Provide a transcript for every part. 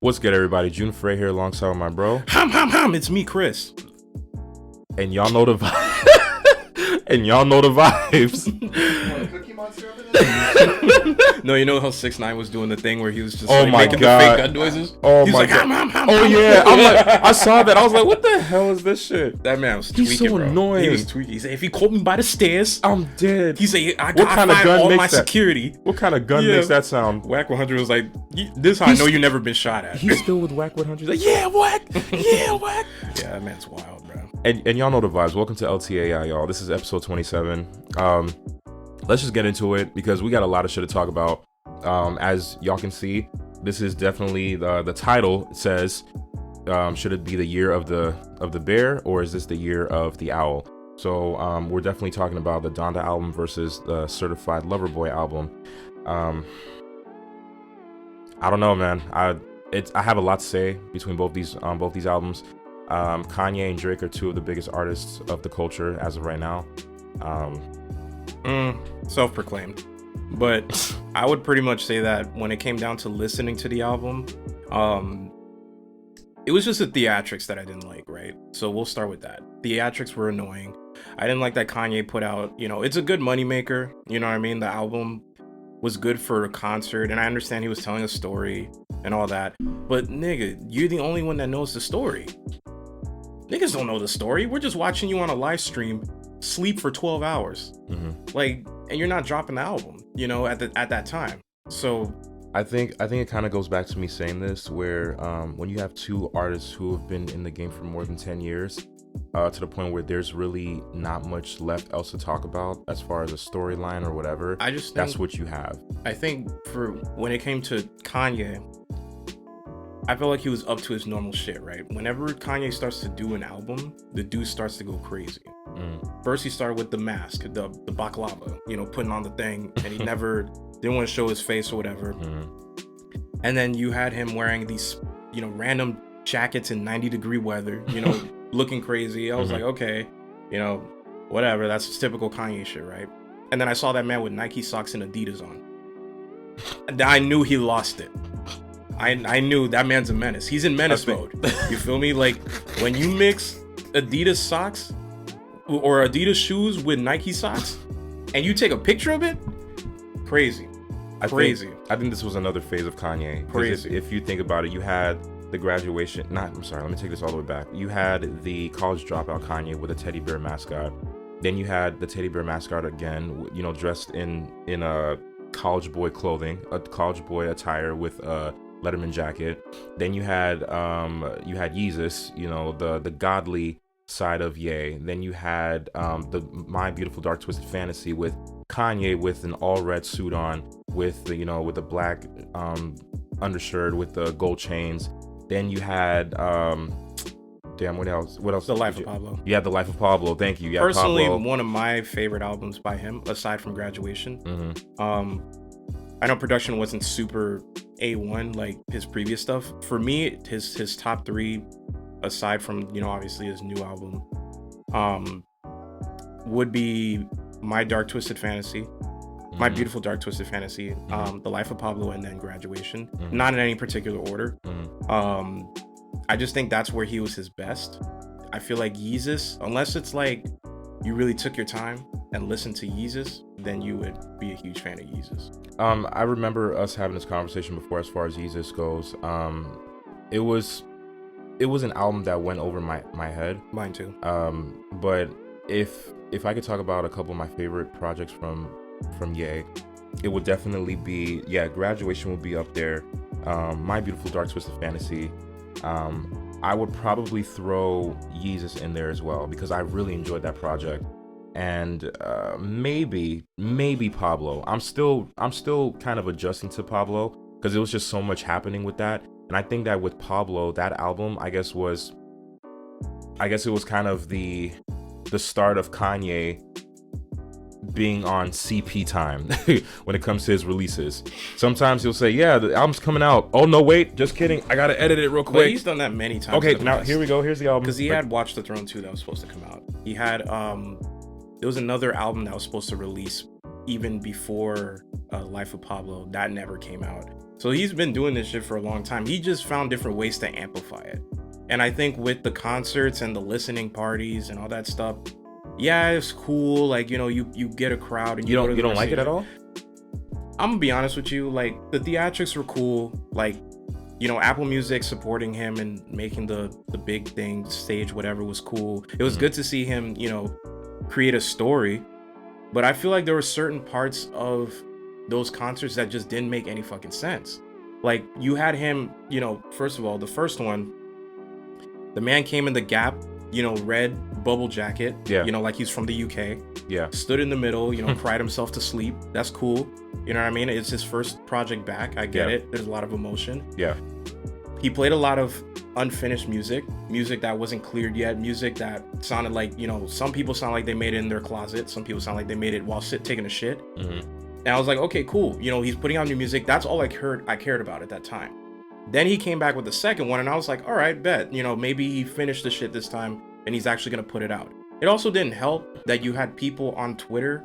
What's good, everybody? June Frey here alongside with my bro. Hum, it's me, Chris. And y'all know the vibes. And y'all know the vibes. Want a Cookie Monster over there? No, you know how 6ix9ine was doing the thing where he was just Oh my making God. the fake gun noises? Oh He's my like, God. hum. Oh yeah. I'm like, I saw that. I was like, what the hell is this shit? That man was He's tweaking, so bro. annoying. He was tweaking. He said, if he caught me by the stairs, I'm dead. he said, I What got kind of gun all makes my that? security. What kind of gun Yeah. makes that sound? Whack 100 was like, this is how I know you never been shot at. He's still with Whack 100. He's like, yeah, Whack. Yeah, Whack. Yeah, that man's wild, bro. And y'all know the vibes. Welcome to LTAI, y'all. This is episode 27. Let's just get into it because we got a lot of shit to talk about. As y'all can see, this is definitely the title says, should it be the year of the bear or is this the year of the owl? So we're definitely talking about the Donda album versus the Certified Lover Boy album. I don't know, man. I have a lot to say between both these albums. Kanye and Drake are two of the biggest artists of the culture as of right now. Self-proclaimed. But I would pretty much say that when it came down to listening to the album, it was just the theatrics that I didn't like, right? So we'll start with that. Theatrics were annoying. I didn't like that Kanye put out, it's a good moneymaker, you know what I mean? The album was good for a concert, and I understand he was telling a story and all that. But nigga, you're the only one that knows the story. Niggas don't know the story. We're just watching you on a live stream sleep for 12 hours. Like, and you're not dropping the album, at that time. So I think it kind of goes back to me saying this, where when you have two artists who have been in the game for more than 10 years, to the point where there's really not much left else to talk about as far as a storyline or whatever. I just think, that's what you have. I think for when it came to Kanye, I felt like he was up to his normal shit, right? Whenever Kanye starts to do an album, the dude starts to go crazy. First, he started with the mask, the baklava, putting on the thing, and he never didn't want to show his face or whatever. And then you had him wearing these, random jackets in 90-degree weather, looking crazy. I was like, okay, whatever. That's typical Kanye shit, right? And then I saw that man with Nike socks and Adidas on. And I knew he lost it. I knew that man's a menace. He's in menace mode. You feel me? Like, when you mix Adidas socks or Adidas shoes with Nike socks and you take a picture of it, crazy. I think this was another phase of Kanye. Crazy. If you think about it, you had the graduation. Let me take this all the way back. You had the college dropout Kanye with a teddy bear mascot. Then you had the teddy bear mascot again, dressed in a college boy clothing, a college boy attire with a Letterman jacket. Then you had Yeezus, the godly side of Ye. Then you had the My Beautiful Dark Twisted Fantasy with Kanye with an all red suit on, with the with the black undershirt with the gold chains. Then you had what else? The Life of Pablo. You had The Life of Pablo. Thank you. Personally, Pablo. one of my favorite albums by him, aside from Graduation. I know production wasn't super A1 like his previous stuff. For me, his top three, aside from obviously his new album, would be My Dark Twisted Fantasy, My Beautiful Dark Twisted Fantasy, The Life of Pablo, and then Graduation. Not in any particular order. I just think that's where he was his best. I feel like Yeezus, unless it's like you really took your time and listened to Yeezus, then you would be a huge fan of Yeezus. I remember us having this conversation before as far as Yeezus goes. It was an album that went over my head. Mine too. But if I could talk about a couple of my favorite projects from Ye, it would definitely be, Graduation would be up there. My Beautiful Dark Twisted Fantasy. I would probably throw Yeezus in there as well because I really enjoyed that project. And maybe Pablo. I'm still kind of adjusting to Pablo because it was just so much happening with that. And I think that with Pablo, that album, I guess it was kind of the start of Kanye being on CP time when it comes to his releases. Sometimes he'll say, yeah, the album's coming out. Oh, no, wait, just kidding. I got to edit it real quick. But he's done that many times. Okay, now here we go. Here's the album. Because he had Watch the Throne 2 that was supposed to come out. He had, there was another album that was supposed to release even before Life of Pablo. That never came out. So he's been doing this shit for a long time. He just found different ways to amplify it. And I think with the concerts and the listening parties and all that stuff, yeah, it's cool. Like, you know, you get a crowd and You don't like it at all? I'm gonna be honest with you. Like, the theatrics were cool. Like, you know, Apple Music supporting him and making the big thing, stage, whatever, was cool. It was good to see him, you know, create a story. But I feel like there were certain parts of those concerts that just didn't make any fucking sense. Like, you had him, you know, first of all, the first one, the man came in the Gap, you know, red bubble jacket, Yeah. you know, like he's from the UK, Yeah. stood in the middle, you know, cried himself to sleep. That's cool. You know what I mean? It's his first project back. I get Yeah. it. There's a lot of emotion. Yeah. He played a lot of unfinished music that wasn't cleared yet, music that sounded like, you know, some people sound like they made it in their closet, some people sound like they made it while taking a shit. And I was like, okay, cool. You know, he's putting out new music. That's all I cared about at that time. Then he came back with the second one, and I was like, all right, bet. You know, maybe he finished the shit this time, and he's actually gonna put it out. It also didn't help that you had people on Twitter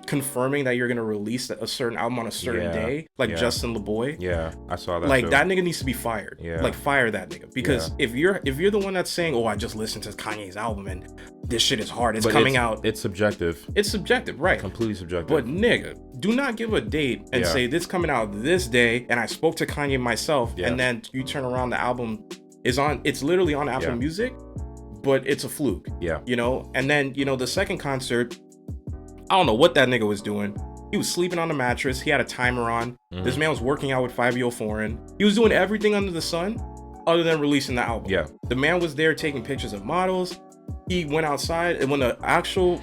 confirming that you're gonna release a certain album on a certain day, like Justin LeBoy. Yeah, I saw that. Like, too. that nigga needs to be fired. Yeah. Like, fire that nigga. Because if you're the one that's saying, oh, I just listened to Kanye's album and this shit is hard, it's But coming out. It's subjective. It's subjective, right? Completely subjective. But nigga, do not give a date and say this coming out this day, and I spoke to Kanye myself, and then you turn around, the album it's literally on Apple Music, but it's a fluke. Yeah. You know? And then, you know, the second concert, I don't know what that nigga was doing. He was sleeping on the mattress. He had a timer on. This man was working out with 5 Foreign. He was doing everything under the sun other than releasing the album. Yeah. The man was there taking pictures of models. He went outside, and when the actual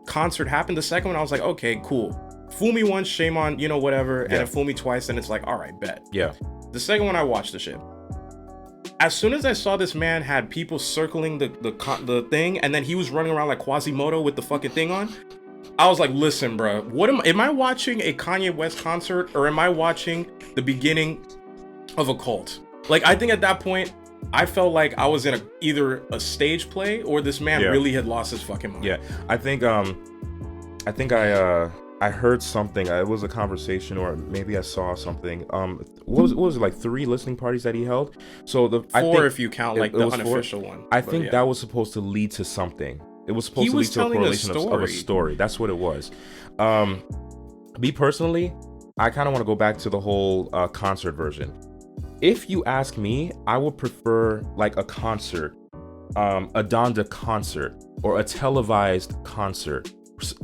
concert happened, the second one, I was like, okay, cool. Fool me once, shame on, you know, whatever. And then fool me twice, and it's like, all right, bet. Yeah. The second one, I watched the shit. As soon as I saw this man had people circling the thing, and then he was running around like Quasimodo with the fucking thing on, I was like, listen, bro, am I watching a Kanye West concert, or am I watching the beginning of a cult? Like, I think at that point, I felt like I was in either a stage play, or this man really had lost his fucking mind. Yeah, I think I heard something. It was a conversation, or maybe I saw something. What was it, like 3 listening parties that he held? So I think if you count like the unofficial one. I think that was supposed to lead to something. It was supposed to lead to a correlation of a story. That's what it was. Me personally, I kind of want to go back to the whole concert version. If you ask me, I would prefer like a concert, a Donda concert, or a televised concert,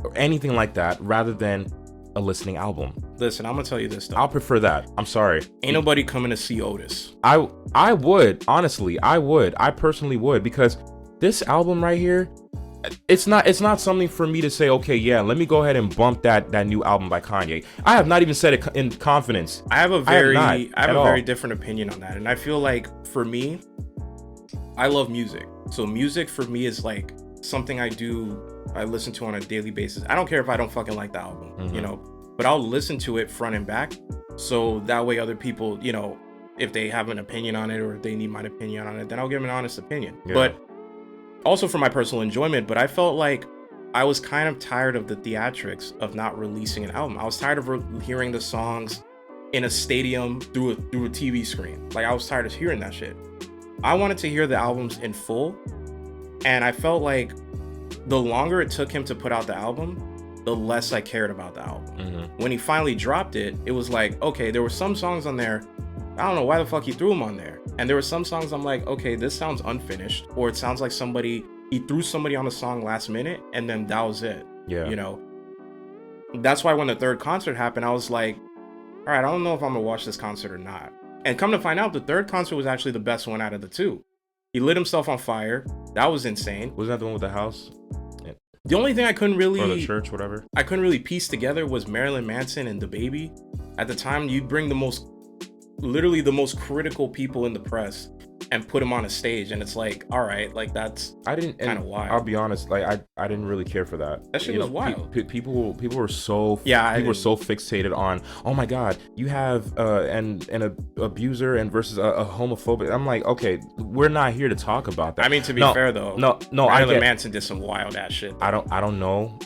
or anything like that, rather than a listening album. Listen, I'm gonna tell you this though. I'll prefer that. I'm sorry. Ain't nobody coming to see Otis. I would, honestly, I personally would, because this album right here, it's not something for me to say, okay, yeah, let me go ahead and bump that new album by Kanye. I have not even said it in confidence. I have a very different opinion on that. And I feel like, for me, I love music. So music for me is like something I listen to on a daily basis. I don't care if I don't fucking like the album, you know, but I'll listen to it front and back. So that way other people, you know, if they have an opinion on it, or if they need my opinion on it, then I'll give them an honest opinion. Yeah. But also for my personal enjoyment. But I felt like I was kind of tired of the theatrics of not releasing an album. I was tired of hearing the songs in a stadium through a TV screen. Like, I was tired of hearing that shit. I wanted to hear the albums in full, and I felt like the longer it took him to put out the album, the less I cared about the album. When he finally dropped it, it was like, okay, there were some songs on there, I don't know why the fuck he threw them on there. And there were some songs I'm like, okay, this sounds unfinished, or it sounds like he threw somebody on the song last minute, and then that was it. Yeah. You know? That's why when the third concert happened, I was like, all right, I don't know if I'm gonna watch this concert or not. And come to find out, the third concert was actually the best one out of the 2. He lit himself on fire. That was insane. Was that the one with the house? Yeah. The only thing I couldn't really... Or the church, whatever. I couldn't really piece together was Marilyn Manson and DaBaby. At the time, you'd bring literally the most critical people in the press and put him on a stage, and it's like, all right, like that's I didn't kind of wild. I'll be honest, like I didn't really care for that. That shit was wild. People were so people were so fixated on, oh my god, you have an abuser and versus a homophobic. I'm like, okay, we're not here to talk about that. I mean, to be fair though, no, Marilyn Manson did some wild ass shit. I don't know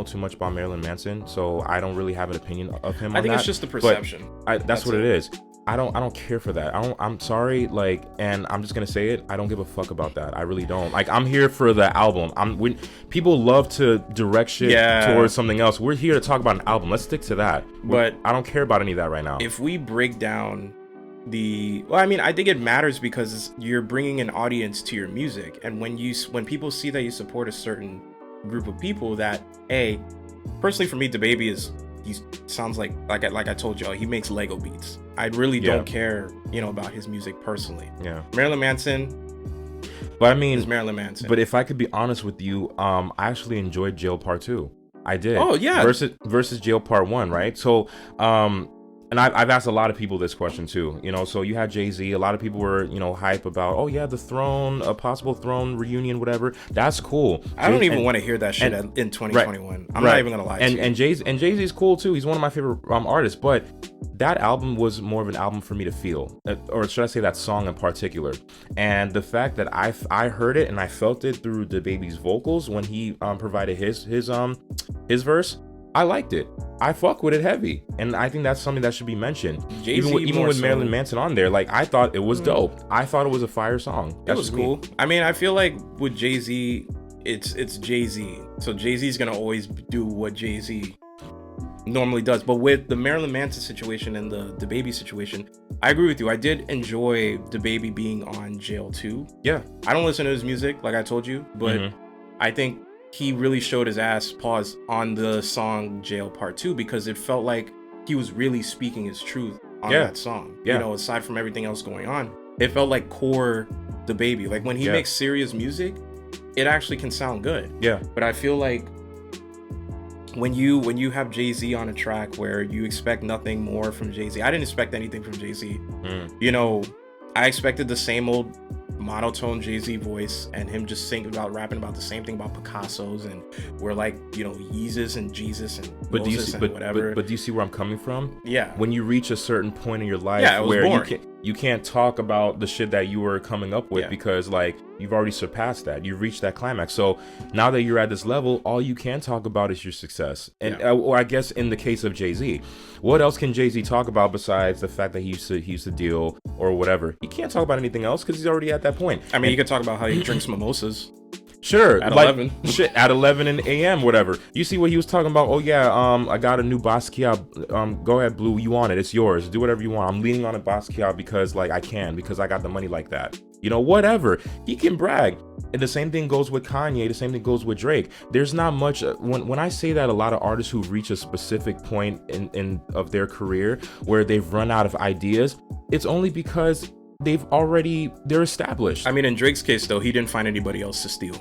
too much about Marilyn Manson, so I don't really have an opinion of him. I think it's just the perception. That's what it is. I don't care for that. I'm sorry, like, and I'm just gonna say it. I don't give a fuck about that. I really don't. Like, I'm here for the album. When people love to direct shit towards something else, we're here to talk about an album. Let's stick to that. But I don't care about any of that right now. If we break down I mean, I think it matters because you're bringing an audience to your music, and when people see that you support a certain group of people, that personally for me, DaBaby he sounds like I told y'all, he makes Lego beats. I really don't care, about his music personally. Yeah. Marilyn Manson. But I mean, is Marilyn Manson. But if I could be honest with you, I actually enjoyed Jail Part 2. I did. Oh yeah. Versus Jail Part 1, right? So, and I've asked a lot of people this question too, so you had Jay-Z, a lot of people were, hype about, oh yeah, the Throne, a possible Throne reunion, whatever. That's cool. I don't even want to hear that shit in 2021. Right, I'm not even gonna lie to you. And Jay-Z's cool too. He's one of my favorite artists, but that album was more of an album for me to feel, or should I say that song in particular. And the fact that I heard it and I felt it through DaBaby's vocals when he provided his verse, I liked it. I fuck with it heavy, and I think that's something that should be mentioned. Even with Marilyn Manson on there, like, I thought it was dope. I thought it was a fire song. It was cool. I mean, I feel like with Jay-Z, it's Jay-Z, so Jay-Z's gonna always do what Jay-Z normally does. But with the Marilyn Manson situation and the DaBaby situation, I agree with you. I did enjoy DaBaby being on Jail 2. Yeah, I don't listen to his music, like I told you, but I think he really showed his ass on the song Jail Part 2, because it felt like he was really speaking his truth on that song. Aside from everything else going on, it felt like core DaBaby. Like, when he makes serious music, it actually can sound good. Yeah. But I feel like when you have Jay-Z on a track where you expect nothing more from Jay-Z, I didn't expect anything from Jay-Z. I expected the same old monotone Jay-Z voice and him just rapping about the same thing about Picasso's, and we're like, Yeezus and Jesus and Moses and whatever. But do you see where I'm coming from? Yeah. When you reach a certain point in your life where you can't talk about the shit that you were coming up with because, like, you've already surpassed that. You've reached that climax. So now that you're at this level, all you can talk about is your success. And or I guess in the case of Jay-Z, what else can Jay-Z talk about besides the fact that he used to deal or whatever? He can't talk about anything else because he's already at that point. I mean, he could talk about how he drinks mimosas. Sure, at 11. Shit, at 11 a.m. whatever. You see what he was talking about? Oh yeah, I got a new Basquiat. Go ahead, Blue, you want it? It's yours. Do whatever you want. I'm leaning on a Basquiat because, like, I can, because I got the money like that. Whatever. He can brag. And the same thing goes with Kanye. The same thing goes with Drake. There's not much. When I say that a lot of artists who reach a specific point in of their career where they've run out of ideas, it's only because they're established. I mean, in Drake's case though, he didn't find anybody else to steal.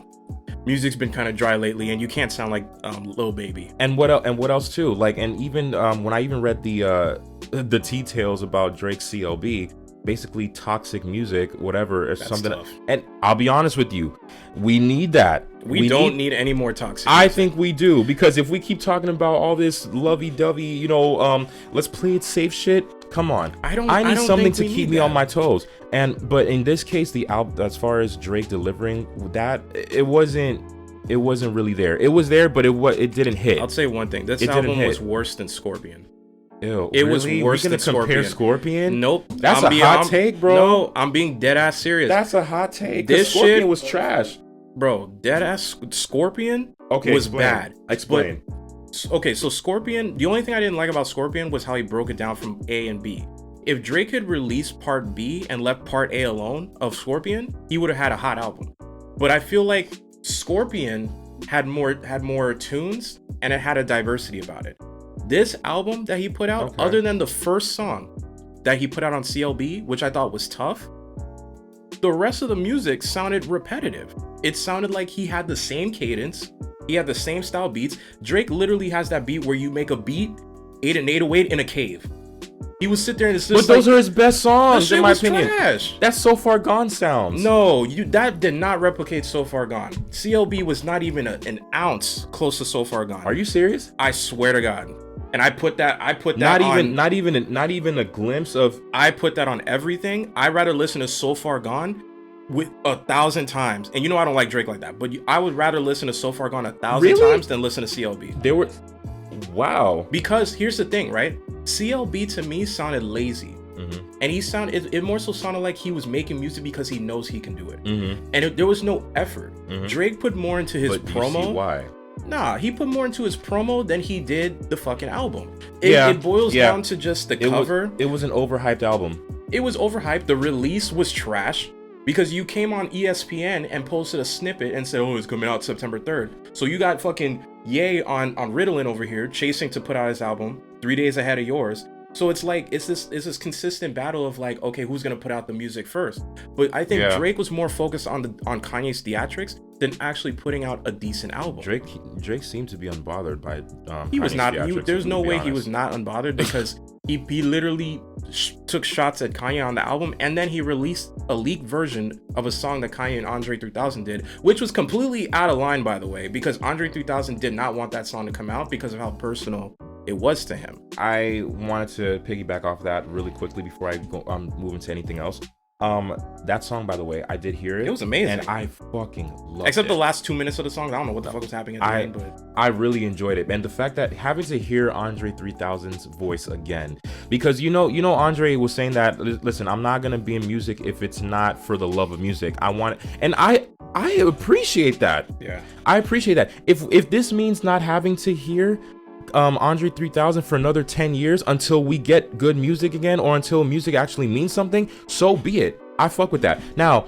Music's been kind of dry lately, and you can't sound like Lil Baby. And what else too? Like, and even when I even read the details about Drake's CLB, basically toxic music, whatever, or something. Tough. And I'll be honest with you, we need that. We don't need any more toxic music. I think we do, because if we keep talking about all this lovey-dovey, let's play it safe shit. Come on, I need something to keep me on my toes. But in this case, the album, as far as Drake delivering that, it wasn't really there. It was there, but it didn't hit. I'll say one thing: this album was worse than Scorpion. Ew, it was worse than compare Scorpion. Nope, that's a hot take, bro. No, I'm being dead ass serious. That's a hot take. This Scorpion was trash, bro. Dead ass Scorpion was bad. Explain. Okay, so Scorpion, the only thing I didn't like about Scorpion was how he broke it down from A and B. If Drake had released part B and left part A alone of Scorpion, he would have had a hot album. But I feel like Scorpion had more tunes, and it had a diversity about it. This album that he put out, other than the first song that he put out on CLB, which I thought was tough, the rest of the music sounded repetitive. It sounded like he had the same cadence. He had the same style beats. Drake literally has that beat where you make a beat, 8 and 808 in a cave. He would sit there and it's But just those are his best songs, in my opinion. Trash. That's So Far Gone sounds. No, that did not replicate So Far Gone. CLB was not even an ounce close to So Far Gone. Are you serious? I swear to God. And I put that Not even a glimpse of. I put that on everything. I'd rather listen to So Far Gone with 1,000 times. And you know I don't like Drake like that, but I would rather listen to So Far Gone 1,000 times than listen to CLB. There were. Wow. Because here's the thing, right? CLB to me sounded lazy. Mm-hmm. And it more so sounded like he was making music because he knows he can do it. Mm-hmm. And there was no effort. Mm-hmm. Drake put more into his promo. You see why? Nah, he put more into his promo than he did the fucking album. It boils down to just the cover. It was an overhyped album. It was overhyped. The release was trash because you came on ESPN and posted a snippet and said, oh, it's coming out September 3rd. So you got fucking Ye on Ritalin over here chasing to put out his album 3 days ahead of yours. So it's like it's this consistent battle of like, okay, who's gonna put out the music first? But I think Drake was more focused on Kanye's theatrics than actually putting out a decent album. Drake seemed to be unbothered by he was not. There's no way he was not unbothered because he literally took shots at Kanye on the album, and then he released a leaked version of a song that Kanye and Andre 3000 did, which was completely out of line, by the way, because Andre 3000 did not want that song to come out because of how personal it was to him. I wanted to piggyback off that really quickly before I go move into anything else. That song, by the way, I did hear it. It was amazing. And I fucking loved it. Except the last 2 minutes of the song. I don't know what the fuck was happening at the end, but I really enjoyed it. And the fact that having to hear Andre 3000's voice again, because you know Andre was saying that, listen, I'm not gonna be in music if it's not for the love of music. And I appreciate that. Yeah. I appreciate that. If this means not having to hear Andre 3000 for another 10 years until we get good music again, or until music actually means something, so be it. I fuck with that. Now,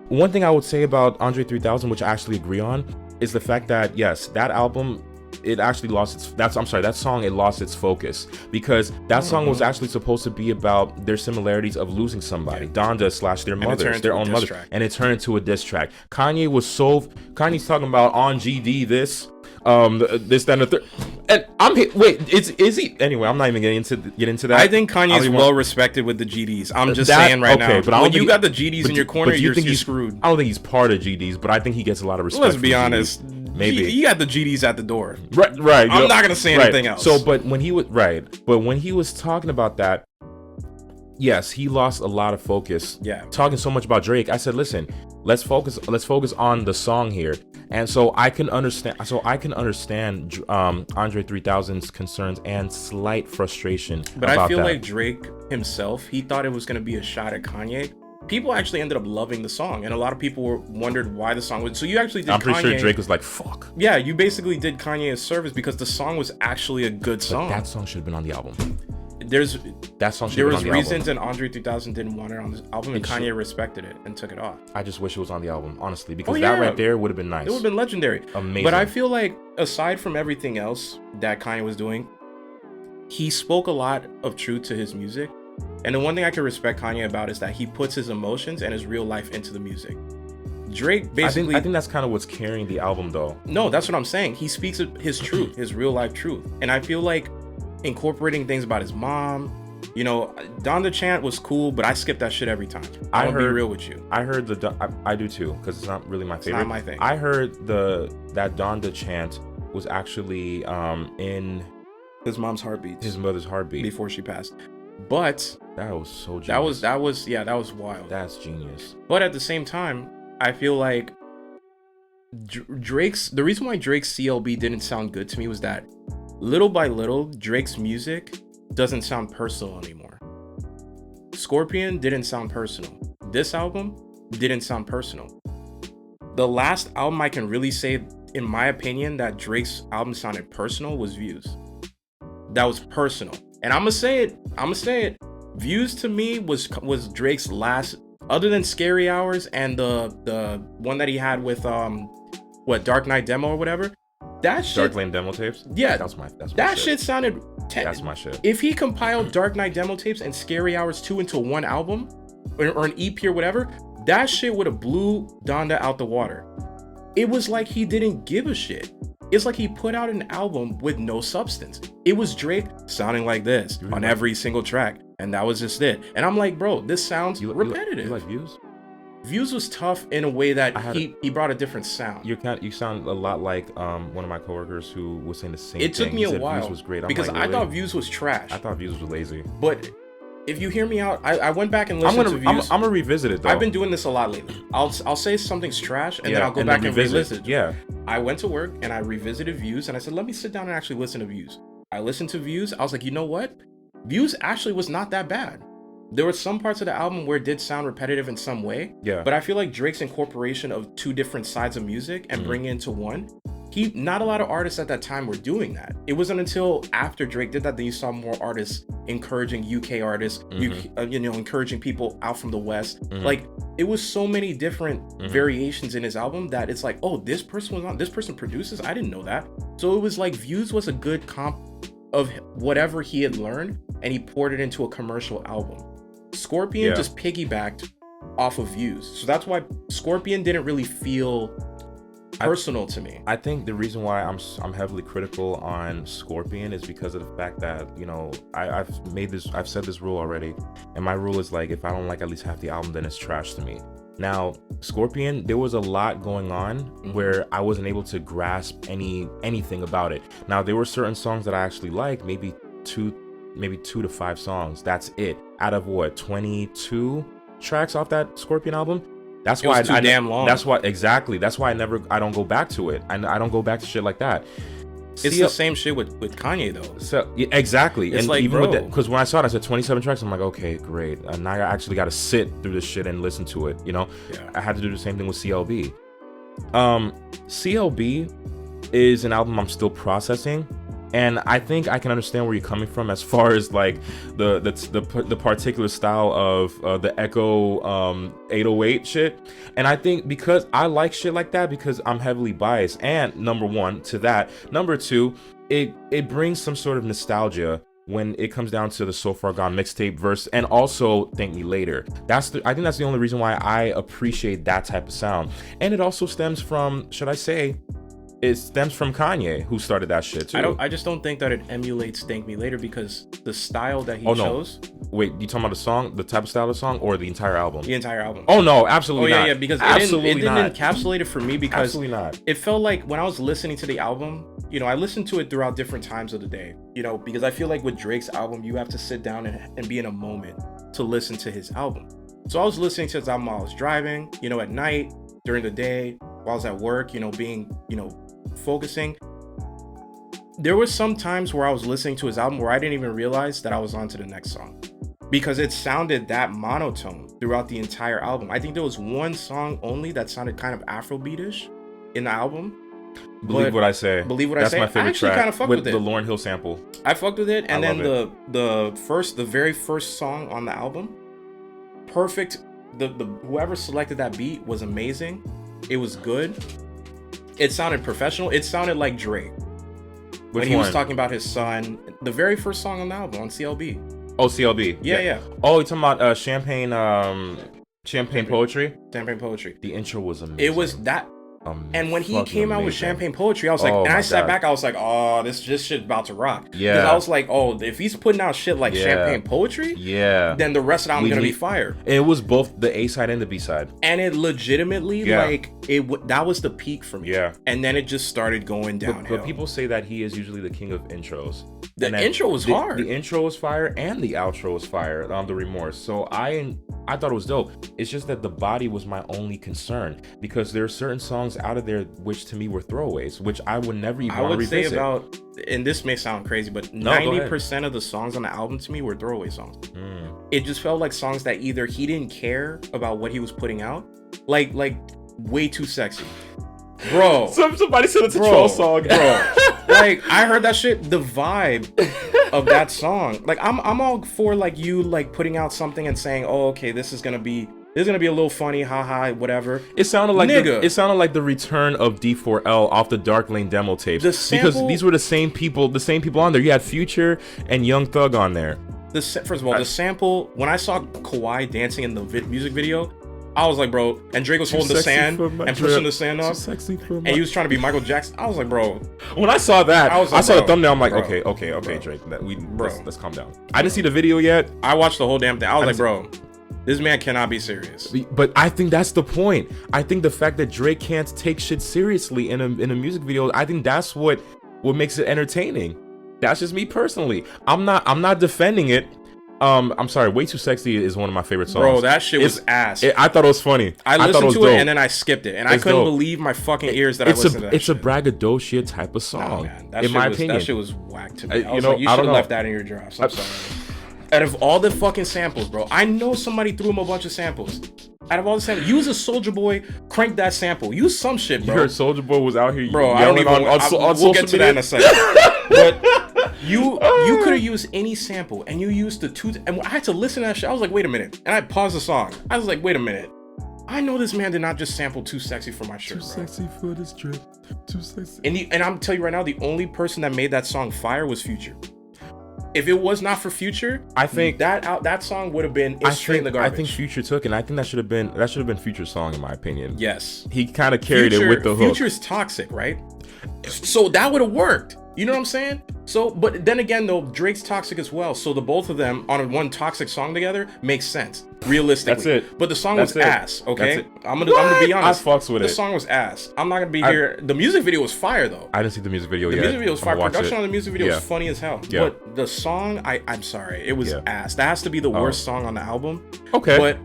one thing I would say about Andre 3000, which I actually agree on, is the fact that yes, that album, it actually lost that song, it lost its focus, because that song was actually supposed to be about their similarities of losing somebody, Donda / their mothers, their own mother, and it turned into a diss track. Kanye's talking about on GD this, that, and the third, and is he? Anyway, I'm not even get into that. I think Kanye's well respected with the GDs. I'm just saying right now. But when you got the GDs in your corner, you're screwed. I don't think he's part of GDs, but I think he gets a lot of respect. Let's be honest. Maybe you got the GDs at the door. Right. I'm not gonna say anything else. So, but when he was talking about that, yes, he lost a lot of focus. Yeah. Talking so much about Drake, I said, listen, let's focus on the song here. And so I can understand Andre 3000's concerns and slight frustration. But I feel like Drake himself, he thought it was going to be a shot at Kanye. People actually ended up loving the song, and a lot of people wondered why the song was. So you actually did. I'm pretty sure Drake was like, "Fuck." Yeah, you basically did Kanye a service because the song was actually a good song. But that song should have been on the album. There was reasons, and Andre 3000 didn't want it on the album, and Kanye respected it and took it off. I just wish it was on the album, honestly, because that right there would have been nice. It would have been legendary. Amazing. But I feel like, aside from everything else that Kanye was doing, he spoke a lot of truth to his music. And the one thing I can respect Kanye about is that he puts his emotions and his real life into the music. Drake basically... I think that's kind of what's carrying the album, though. No, that's what I'm saying. He speaks his truth, his real life truth. And I feel like incorporating things about his mom, Donda chant was cool, but I skip that shit every time. I'll be real with you. I heard I do too, because it's not really my favorite. It's not my thing. I heard that Donda chant was actually in his mom's heartbeat, his mother's heartbeat before she passed. But that was so genius. That was wild. That's genius. But at the same time, I feel like the reason why Drake's CLB didn't sound good to me was that little by little, Drake's music doesn't sound personal anymore. Scorpion didn't sound personal. This album didn't sound personal. The last album I can really say, in my opinion, that Drake's album sounded personal was Views. That was personal. And I'm gonna say it. Views to me was Drake's last, other than Scary Hours and the one that he had with Dark Knight Demo or whatever. That shit, Dark Lane Demo tapes? Yeah, that's my shit sounded that's my shit. If he compiled Dark Knight Demo tapes and Scary Hours 2 into one album or an EP or whatever, that shit would have blew Donda out the water. It was like he didn't give a shit. It's like he put out an album with no substance. It was Drake sounding like this on every single track. and that was just it. And I'm like, bro, this sounds repetitive. You like Views? Views was tough in a way that he brought a different sound. You sound a lot like one of my coworkers who was saying the same thing. It took me a while. Views was great. Because like, I really? thought Views was trash. I thought Views was lazy. But if you hear me out, I went back and listened to Views. I'm gonna revisit it though. I've been doing this a lot lately. I'll say something's trash and then I'll go back and revisit it. Yeah. I went to work and I revisited Views and I said, let me sit down and actually listen to Views. I listened to Views. I was like, you know what? Views actually was not that bad. There were some parts of the album where it did sound repetitive in some way. Yeah. But I feel like Drake's incorporation of two different sides of music and bringing it into one, not a lot of artists at that time were doing that. It wasn't until after Drake did that you saw more artists encouraging UK artists, encouraging people out from the West. Like, it was so many different variations in his album that it's like, oh, this person was on, this person produces? I didn't know that. So it was like Views was a good comp of whatever he had learned, and he poured it into a commercial album. Scorpion just piggybacked off of Views. So that's why Scorpion didn't really feel personal to me. I think the reason why I'm heavily critical on Scorpion is because of the fact that, you know, I've said this rule already, and my rule is like, if I don't like at least half the album, then it's trash to me. Now, Scorpion, there was a lot going on where I wasn't able to grasp anything about it. Now, there were certain songs that I actually liked, maybe two to 5 songs. That's it. Out of what, 22 tracks off that Scorpion album? That's why it's too damn long. That's why I don't go back to it. I don't go back to shit like that. It's the same shit with Kanye though. So yeah, exactly. It's and like, even bro, with that, because when I saw it, I said 27 tracks. I'm like, okay, great. Now I actually got to sit through this shit and listen to it. You know, I had to do the same thing with CLB. CLB is an album I'm still processing. And I think I can understand where you're coming from as far as like the particular style of the Echo 808 shit. And I think because I like shit like that because I'm heavily biased. And number one, to that. Number two, it brings some sort of nostalgia when it comes down to the So Far Gone mixtape verse, and also Thank Me Later. I think that's the only reason why I appreciate that type of sound. And it also stems from, it stems from Kanye, who started that shit too. I just don't think that it emulates Thank Me Later because the style that he chose. Wait, you talking about the song, the type of style of the song, or the entire album? The entire album. Oh no, absolutely not. Yeah, because it didn't encapsulate it for me because absolutely not. It felt like when I was listening to the album, you know, I listened to it throughout different times of the day, you know, because I feel like with Drake's album, you have to sit down and be in a moment to listen to his album. So I was listening to his album while I was driving, you know, at night, during the day, while I was at work, you know, focusing. There were some times where I was listening to his album where I didn't even realize that I was on to the next song because it sounded that monotone throughout the entire album. I think there was one song only that sounded kind of Afrobeatish in the album. Believe What I Say. That's my favorite track kind of fucked with it. The Lauryn Hill sample. I fucked with it, and then the very first song on the album, perfect. The whoever selected that beat was amazing. It was good. It sounded professional. It sounded like Drake. When he was talking about his son, the very first song on the album, on CLB. Oh, CLB. Yeah. Oh, you're talking about Champagne Poetry? Champagne Poetry. The intro was amazing. It was that. And when he came out with Champagne Poetry, I was like, and I sat back, I was like, oh, this shit's about to rock. Yeah. Because I was like, oh, if he's putting out shit like Champagne Poetry, then the rest of the album's gonna be fire. And it was both the A side and the B side. And it legitimately, that was the peak for me. Yeah. And then it just started going downhill. But people say that he is usually the king of intros. The intro was hard. The intro was fire and the outro was fire on The Remorse. So I thought it was dope. It's just that the body was my only concern because there are certain songs out of there which to me were throwaways, which I would never even want to revisit. I would say about, and this may sound crazy, but 90% of the songs on the album to me were throwaway songs. It just felt like songs that either he didn't care about what he was putting out, like Way Too Sexy. Bro. Somebody said it's a troll song. Bro. Like, I heard that shit, the vibe of that song. Like, I'm all for, like, you, like, putting out something and saying, oh, okay, this is gonna be a little funny, haha, whatever. It sounded like the return of D4L off the Dark Lane demo tapes. Because these were the same people on there. You had Future and Young Thug on there. First of all, the sample, when I saw Kawhi dancing in the music video, I was like, bro, and Drake was Too holding the sexy sand for my and drip. pushing the sand Too off, sexy for and my... he was trying to be Michael Jackson. I was like, bro, When I saw that, I was I like, saw the bro, thumbnail. I'm like, bro, okay, bro. Drake. Bro. Let's calm down. I didn't see the video yet, I watched the whole damn thing. I was I like, bro, this man cannot be serious. but I think that's the point. I think the fact that Drake can't take shit seriously in a music video, I think that's what makes it entertaining. That's just me personally. I'm not defending it. I'm sorry. Way Too Sexy is one of my favorite songs. Bro, that shit was ass. I thought it was funny. I thought listened was to dope. it and then I skipped it, and I It's couldn't dope. believe my fucking ears that I listened to that. It's a shit. braggadocio type of Nah, song, man, that in shit my was, opinion. That shit was whack to me. I you was know, like, you I should don't have know. left that in your drafts. I'm sorry. Out of all the fucking samples, bro, I know somebody threw him a bunch of samples. Out of all the samples, use a Soulja Boy, crank that sample. Use some shit, You bro. heard Soulja Boy was out here Bro, I don't yelling even. on we'll social get to media. that in a second. But you could have used any sample, and you used the two. And I had to listen to that shit. I was like, wait a minute, and I paused the song. I was like, wait a minute. I know this man did not just sample Too Sexy for my shirt, Too bro. sexy for this drip. Too sexy. And I'm telling you right now, the only person that made that song fire was Future. If it was not for Future, I think that song would have been straight in the I garbage. think Future took it, and I think that should have been Future's song in my opinion. Yes. He kind of carried it with the hook. Future's toxic, right? So that would have worked. You know what I'm saying? So, but then again, though, Drake's toxic as well. So the both of them on one toxic song together makes sense, realistically. That's it. But the song That's was it. ass. Okay, That's it. I'm gonna be honest. I fucks with the it. song was ass. I'm not gonna be here. The music video was fire though. I didn't see the music video The yet. music video was fire. I'ma watch Production it. on the music video Yeah. was funny as hell. Yeah. But the song, I'm sorry, it was Yeah. ass. That has to be the worst song on the album. Okay. But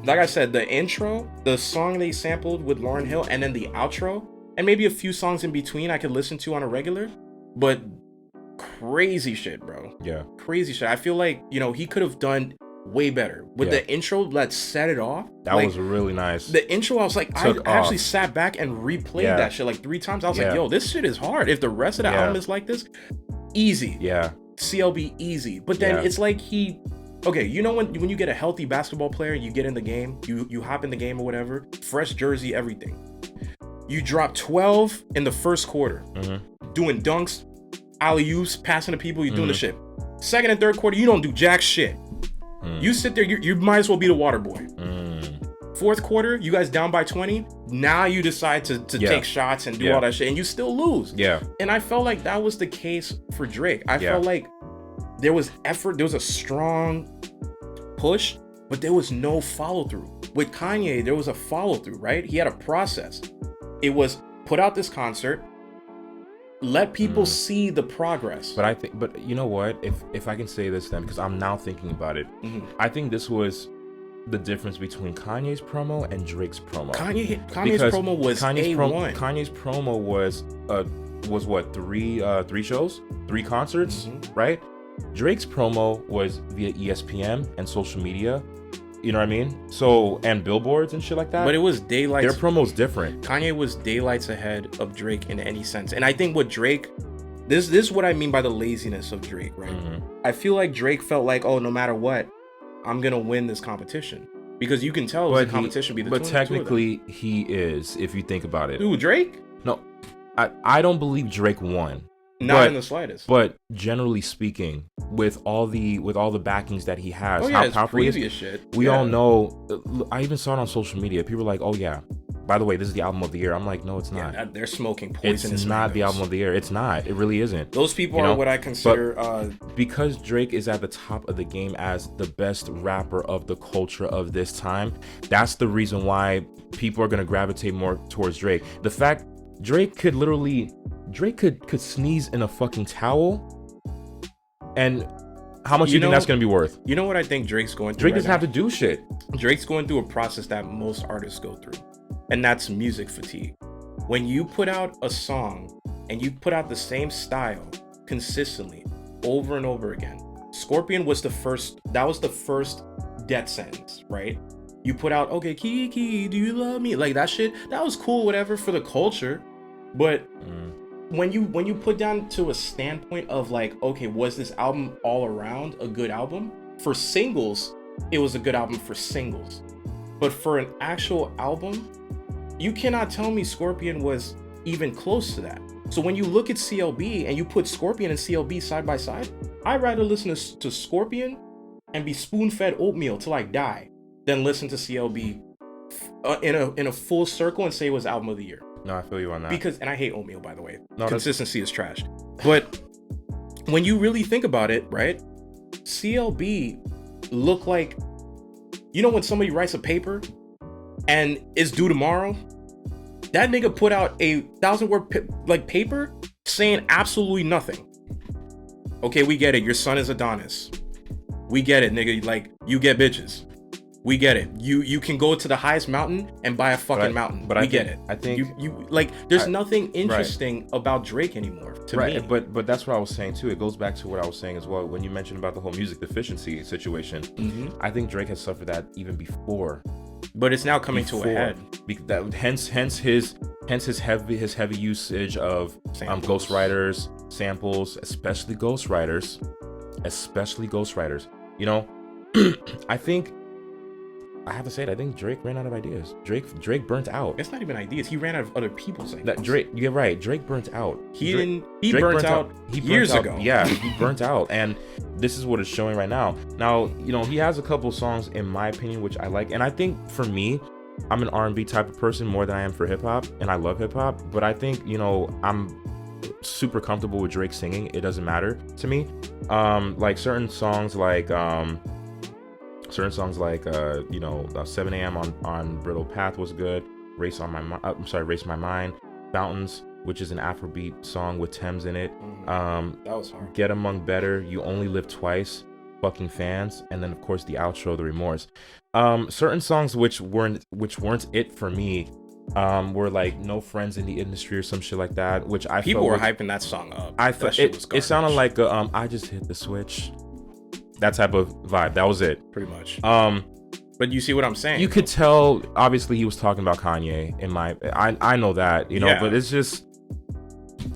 like I said, the intro, the song they sampled with Lauryn Hill, and then the outro, and maybe a few songs in between I could listen to on a regular. But crazy shit, bro. Yeah. Crazy shit. I feel like, he could have done way better with the intro that set it off. That was really nice. The intro, I was like, I Took actually off. sat back and replayed Yeah. that shit like 3 times. I was Yeah. like, yo, this shit is hard. If the rest of the Yeah. album is like this, easy. Yeah. CLB easy. But then Yeah. it's like okay, when you get a healthy basketball player, you get in the game, you hop in the game or whatever, fresh jersey, everything. You drop 12 in the first quarter, doing dunks, alley-oops, passing to people, you're doing the shit. Second and third quarter, you don't do jack shit. You sit there, you might as well be the water boy. Fourth quarter, you guys down by 20. Now you decide to take shots and do all that shit, and you still lose. Yeah. And I felt like that was the case for Drake. I Yeah. felt like there was effort, there was a strong push, but there was no follow through. With Kanye, there was a follow through, right? He had a process. It was put out this concert, let people see the progress. But you know what? If I can say this then, because I'm now thinking about it, I think this was the difference between Kanye's promo and Drake's promo. Kanye's Because promo was A1. Kanye's promo was what, three shows, 3 concerts, right? Drake's promo was via ESPN and social media. You know what I mean? So, and billboards and shit like that. But it was daylight. Their promo's different. Kanye was daylights ahead of Drake in any sense. And I think what Drake, this is what I mean by the laziness of Drake, right? I feel like Drake felt like, oh, no matter what, I'm going to win this competition. Because you can tell it was a competition between the two of them. technically, he is, if you think about it. Ooh, Drake? No, I don't believe Drake won. Not in the slightest. But generally speaking, with all the backings that he has, how how powerful he previous is, shit. we all know. I even saw it on social media. People were like, "Oh yeah, by the way, this is the album of the year." I'm like, "No, it's not. Yeah, they're smoking poison. It's not the album of the year. It's not. It really isn't." Those people You know? are what I consider. Because Drake is at the top of the game as the best rapper of the culture of this time, that's the reason why people are gonna gravitate more towards Drake. The fact Drake could sneeze in a fucking towel, and how much you think that's gonna be worth? You know what I think Drake's going through? Drake doesn't have to do shit. Drake's going through a process that most artists go through, and that's music fatigue. When you put out a song and you put out the same style consistently over and over again, Scorpion was the first. That was the first death sentence, right? You put out, okay, Kiki, do you love me? Like that shit. That was cool, whatever, for the culture, but. When you put down to a standpoint of like, okay, was this album all around a good album? For singles, it was a good album for singles. But for an actual album, you cannot tell me Scorpion was even close to that. So when you look at CLB and you put Scorpion and CLB side by side, I'd rather listen to Scorpion and be spoon-fed oatmeal till I die than listen to CLB in a full circle and say it was album of the year. No, I feel you on that. Because, and I hate Oatmeal, by the way. No, consistency is trash. But when you really think about it, right? CLB look like, you know, when somebody writes a paper and it's due tomorrow, that nigga put out a 1,000-word paper saying absolutely nothing. Okay, we get it. Your son is Adonis. We get it, nigga. Like, you get bitches. We get it. You can go to the highest mountain and buy a fucking mountain. But we get it. I think you like. There's nothing interesting about Drake anymore to me. But that's what I was saying too. It goes back to what I was saying as well when you mentioned about the whole music deficiency situation. Mm-hmm. I think Drake has suffered that even before. But it's now coming to a head. Hence his heavy usage of ghostwriters, samples, especially ghostwriters. You know, I think. I have to say it. I think Drake ran out of ideas. Drake burnt out. It's not even ideas. He ran out of other people's ideas. You're right. Drake burnt out. He burnt out years ago. Yeah, he burnt out, and this is what it's showing right now. Now, you know, he has a couple songs, in my opinion, which I like, and I think for me, I'm an R&B type of person more than I am for hip hop, and I love hip hop. But I think, you know, I'm super comfortable with Drake singing. It doesn't matter to me. Like certain songs like. 7 a.m. on Brittle Path was good. Race My Mind. Fountains, which is an Afrobeat song with Thames in it. That was hard. Get Among Better, You Only Live Twice, Fucking Fans, and then of course the outro, The Remorse. Certain songs which weren't it for me, were like No Friends in the Industry or some shit like that, which people were hyping that song up. I thought it sounded like I just hit the switch. That type of vibe. That was it. Pretty much. But you see what I'm saying? You could tell, obviously, he was talking about Kanye. I know that, you know, but it was just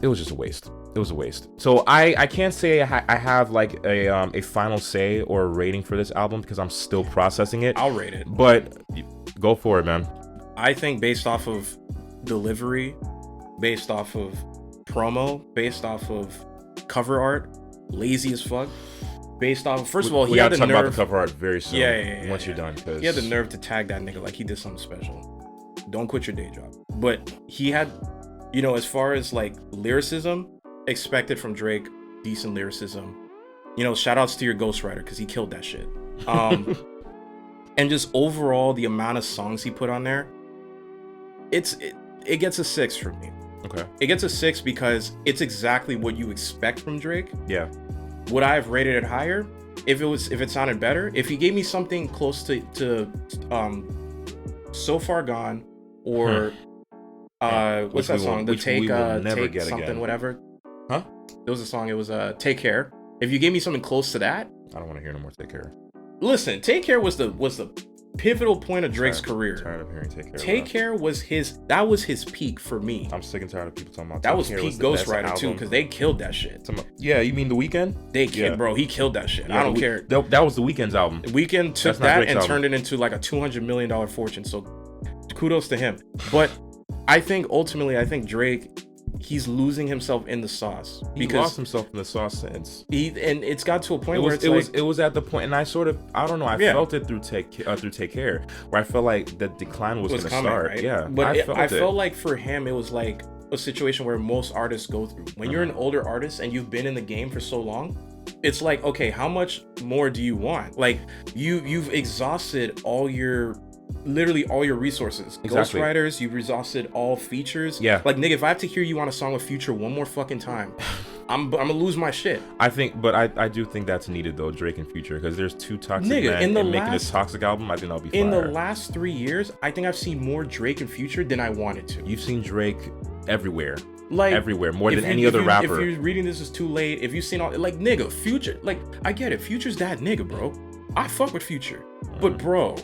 a waste. It was a waste. So I can't say I have like a final say or a rating for this album because I'm still processing it. I'll rate it. But go for it, man. I think based off of delivery, based off of promo, based off of cover art, lazy as fuck. Based off, first of all, he had the nerve. We gotta talk about the cover art very soon. Once you're done, he had the nerve to tag that nigga like he did something special. Don't quit your day job. But he had, you know, as far as like lyricism, expected from Drake, decent lyricism. You know, shout outs to your ghostwriter because he killed that shit. And just overall, the amount of songs he put on there, it gets a 6 for me. Okay. It gets a 6 because it's exactly what you expect from Drake. Yeah. Would I have rated it higher if it sounded better? If he gave me something close to So Far Gone or what's that song? The Take something again. Whatever. Huh? There was a song. It was Take Care. If you gave me something close to that, I don't want to hear no more Take Care. Listen, Take Care was the pivotal point of Drake's career. Tired of hearing Take Care. Take Care was his peak for me. I'm sick and tired of people talking about that. Was peak Ghostwriter too, because they killed that shit. Yeah, you mean The Weeknd? They killed, bro. He killed that shit. I don't care. That was The Weeknd's album. Weeknd took that and turned it into like a $200 million fortune. So kudos to him. But I think Drake, he's losing himself in the sauce. He lost himself in the sauce since. And it's got to a point where it was at the point, and I don't know. I felt it through Take Care, where I felt like the decline was going to start. Right? Yeah, but I felt like for him, it was like a situation where most artists go through. When you're an older artist and you've been in the game for so long, it's like, okay, how much more do you want? Like you've exhausted literally all your resources. Exactly. Ghostwriters, you've exhausted all features. Yeah. Like, nigga, if I have to hear you on a song with Future one more fucking time, I'm gonna lose my shit. I do think that's needed though, Drake and Future, because there's two toxic men and making this toxic album. I think that'll be fire. In the last 3 years, I think I've seen more Drake and Future than I wanted to. You've seen Drake everywhere. Like everywhere, more than any other rapper. If you're reading this is too late, if you've seen all, like, nigga, Future, like, I get it. Future's that nigga, bro. I fuck with Future. But bro,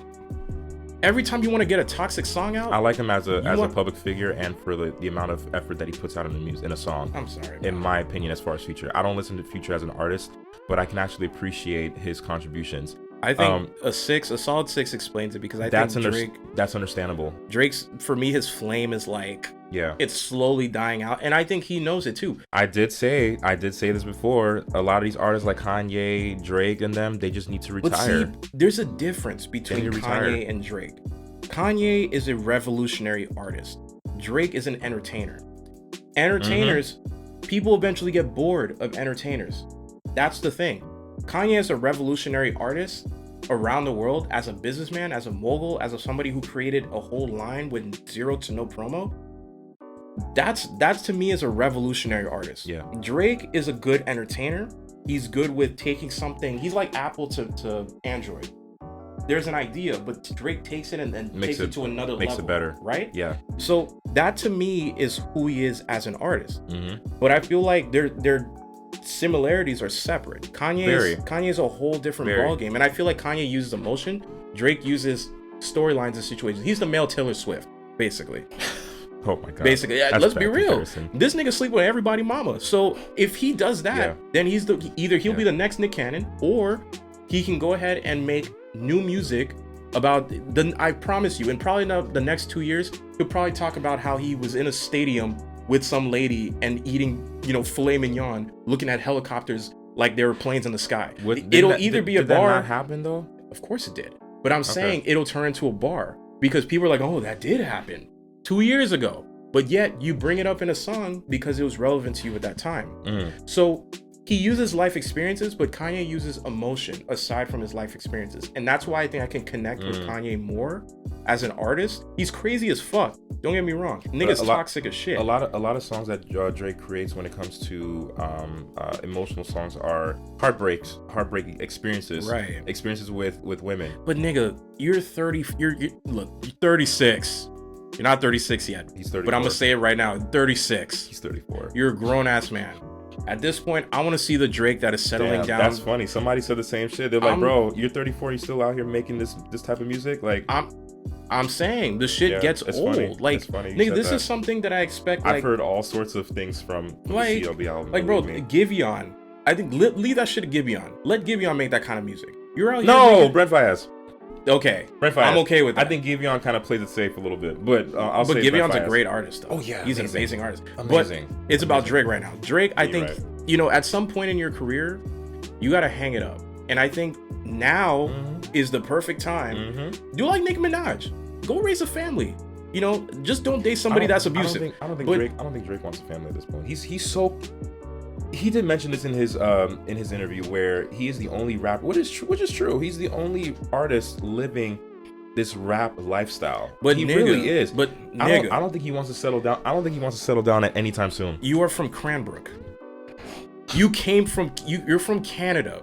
every time you want to get a toxic song out, I like him as a public figure and for the amount of effort that he puts out in a song. I'm sorry, man. In my opinion, as far as Future, I don't listen to Future as an artist, but I can actually appreciate his contributions. I think a solid 6 explains it, because I think that's understandable. Drake's, for me, his flame is like, it's slowly dying out, and I think he knows it too. I did say this before. A lot of these artists like Kanye, Drake, and them, they just need to retire. But see, there's a difference between Kanye and Drake. Kanye is a revolutionary artist. Drake is an entertainer. Entertainers, people eventually get bored of entertainers. That's the thing. Kanye is a revolutionary artist around the world as a businessman, as a mogul, as somebody who created a whole line with zero to no promo. That's to me is a revolutionary artist. Yeah. Drake is a good entertainer. He's good with taking something. He's like Apple to Android. There's an idea, but Drake takes it and takes it to another level. Makes it better. Right? Yeah. So that to me is who he is as an artist. But I feel like their similarities are separate. Kanye is a whole different ballgame. And I feel like Kanye uses emotion. Drake uses storylines and situations. He's the male Taylor Swift, basically. Oh my god. Basically, let's be real. Comparison. This nigga sleep with everybody mama. So if he does that, then he's either he'll be the next Nick Cannon, or he can go ahead and make new music about I promise you, and probably not the next 2 years, he'll probably talk about how he was in a stadium with some lady and eating, filet mignon, looking at helicopters like there were planes in the sky. It'll either be a bar. Did that not happen though? Of course it did. But I'm saying it'll turn into a bar because people are like, oh, that did happen 2 years ago. But yet you bring it up in a song because it was relevant to you at that time. So he uses life experiences, but Kanye uses emotion aside from his life experiences. And that's why I think I can connect with Kanye more as an artist. He's crazy as fuck. Don't get me wrong. Nigga's toxic as shit. A lot of songs that Drake creates when it comes to emotional songs are heartbreak experiences. Right. Experiences with women. But nigga, you're 30, you're 36. You're not 36 yet. He's 34. But I'm gonna say it right now, 36. He's 34. You're a grown ass man. At this point, I want to see the Drake that is settling down. That's funny. Somebody said the same shit. They're like, bro, you're 34, you're still out here making this type of music? Like, I'm saying the shit gets old. Funny. Like, nigga, this is something that I expect. Like, I've heard all sorts of things from the CLB album. Like, bro, Giveon. I think leave that shit to Giveon. Let Giveon make that kind of music. You're out here. No, Brent Faiyaz. Okay, Brent Faiyaz. I'm okay with that. I think Giveon kind of plays it safe a little bit, but I'll say Giveon's a great artist, though. Oh yeah, he's an amazing artist. Amazing. But it's about Drake right now. Drake, I think, at some point in your career, you gotta hang it up, and I think now is the perfect time. Do like Nicki Minaj. Go raise a family. Just don't date somebody that's abusive. I don't think Drake wants a family at this point. He did mention this in his interview where he is the only rapper, which is true. He's the only artist living this rap lifestyle. But he really is. But I don't think he wants to settle down. I don't think he wants to settle down at any time soon. You are from Cranbrook. You came from you're from Canada.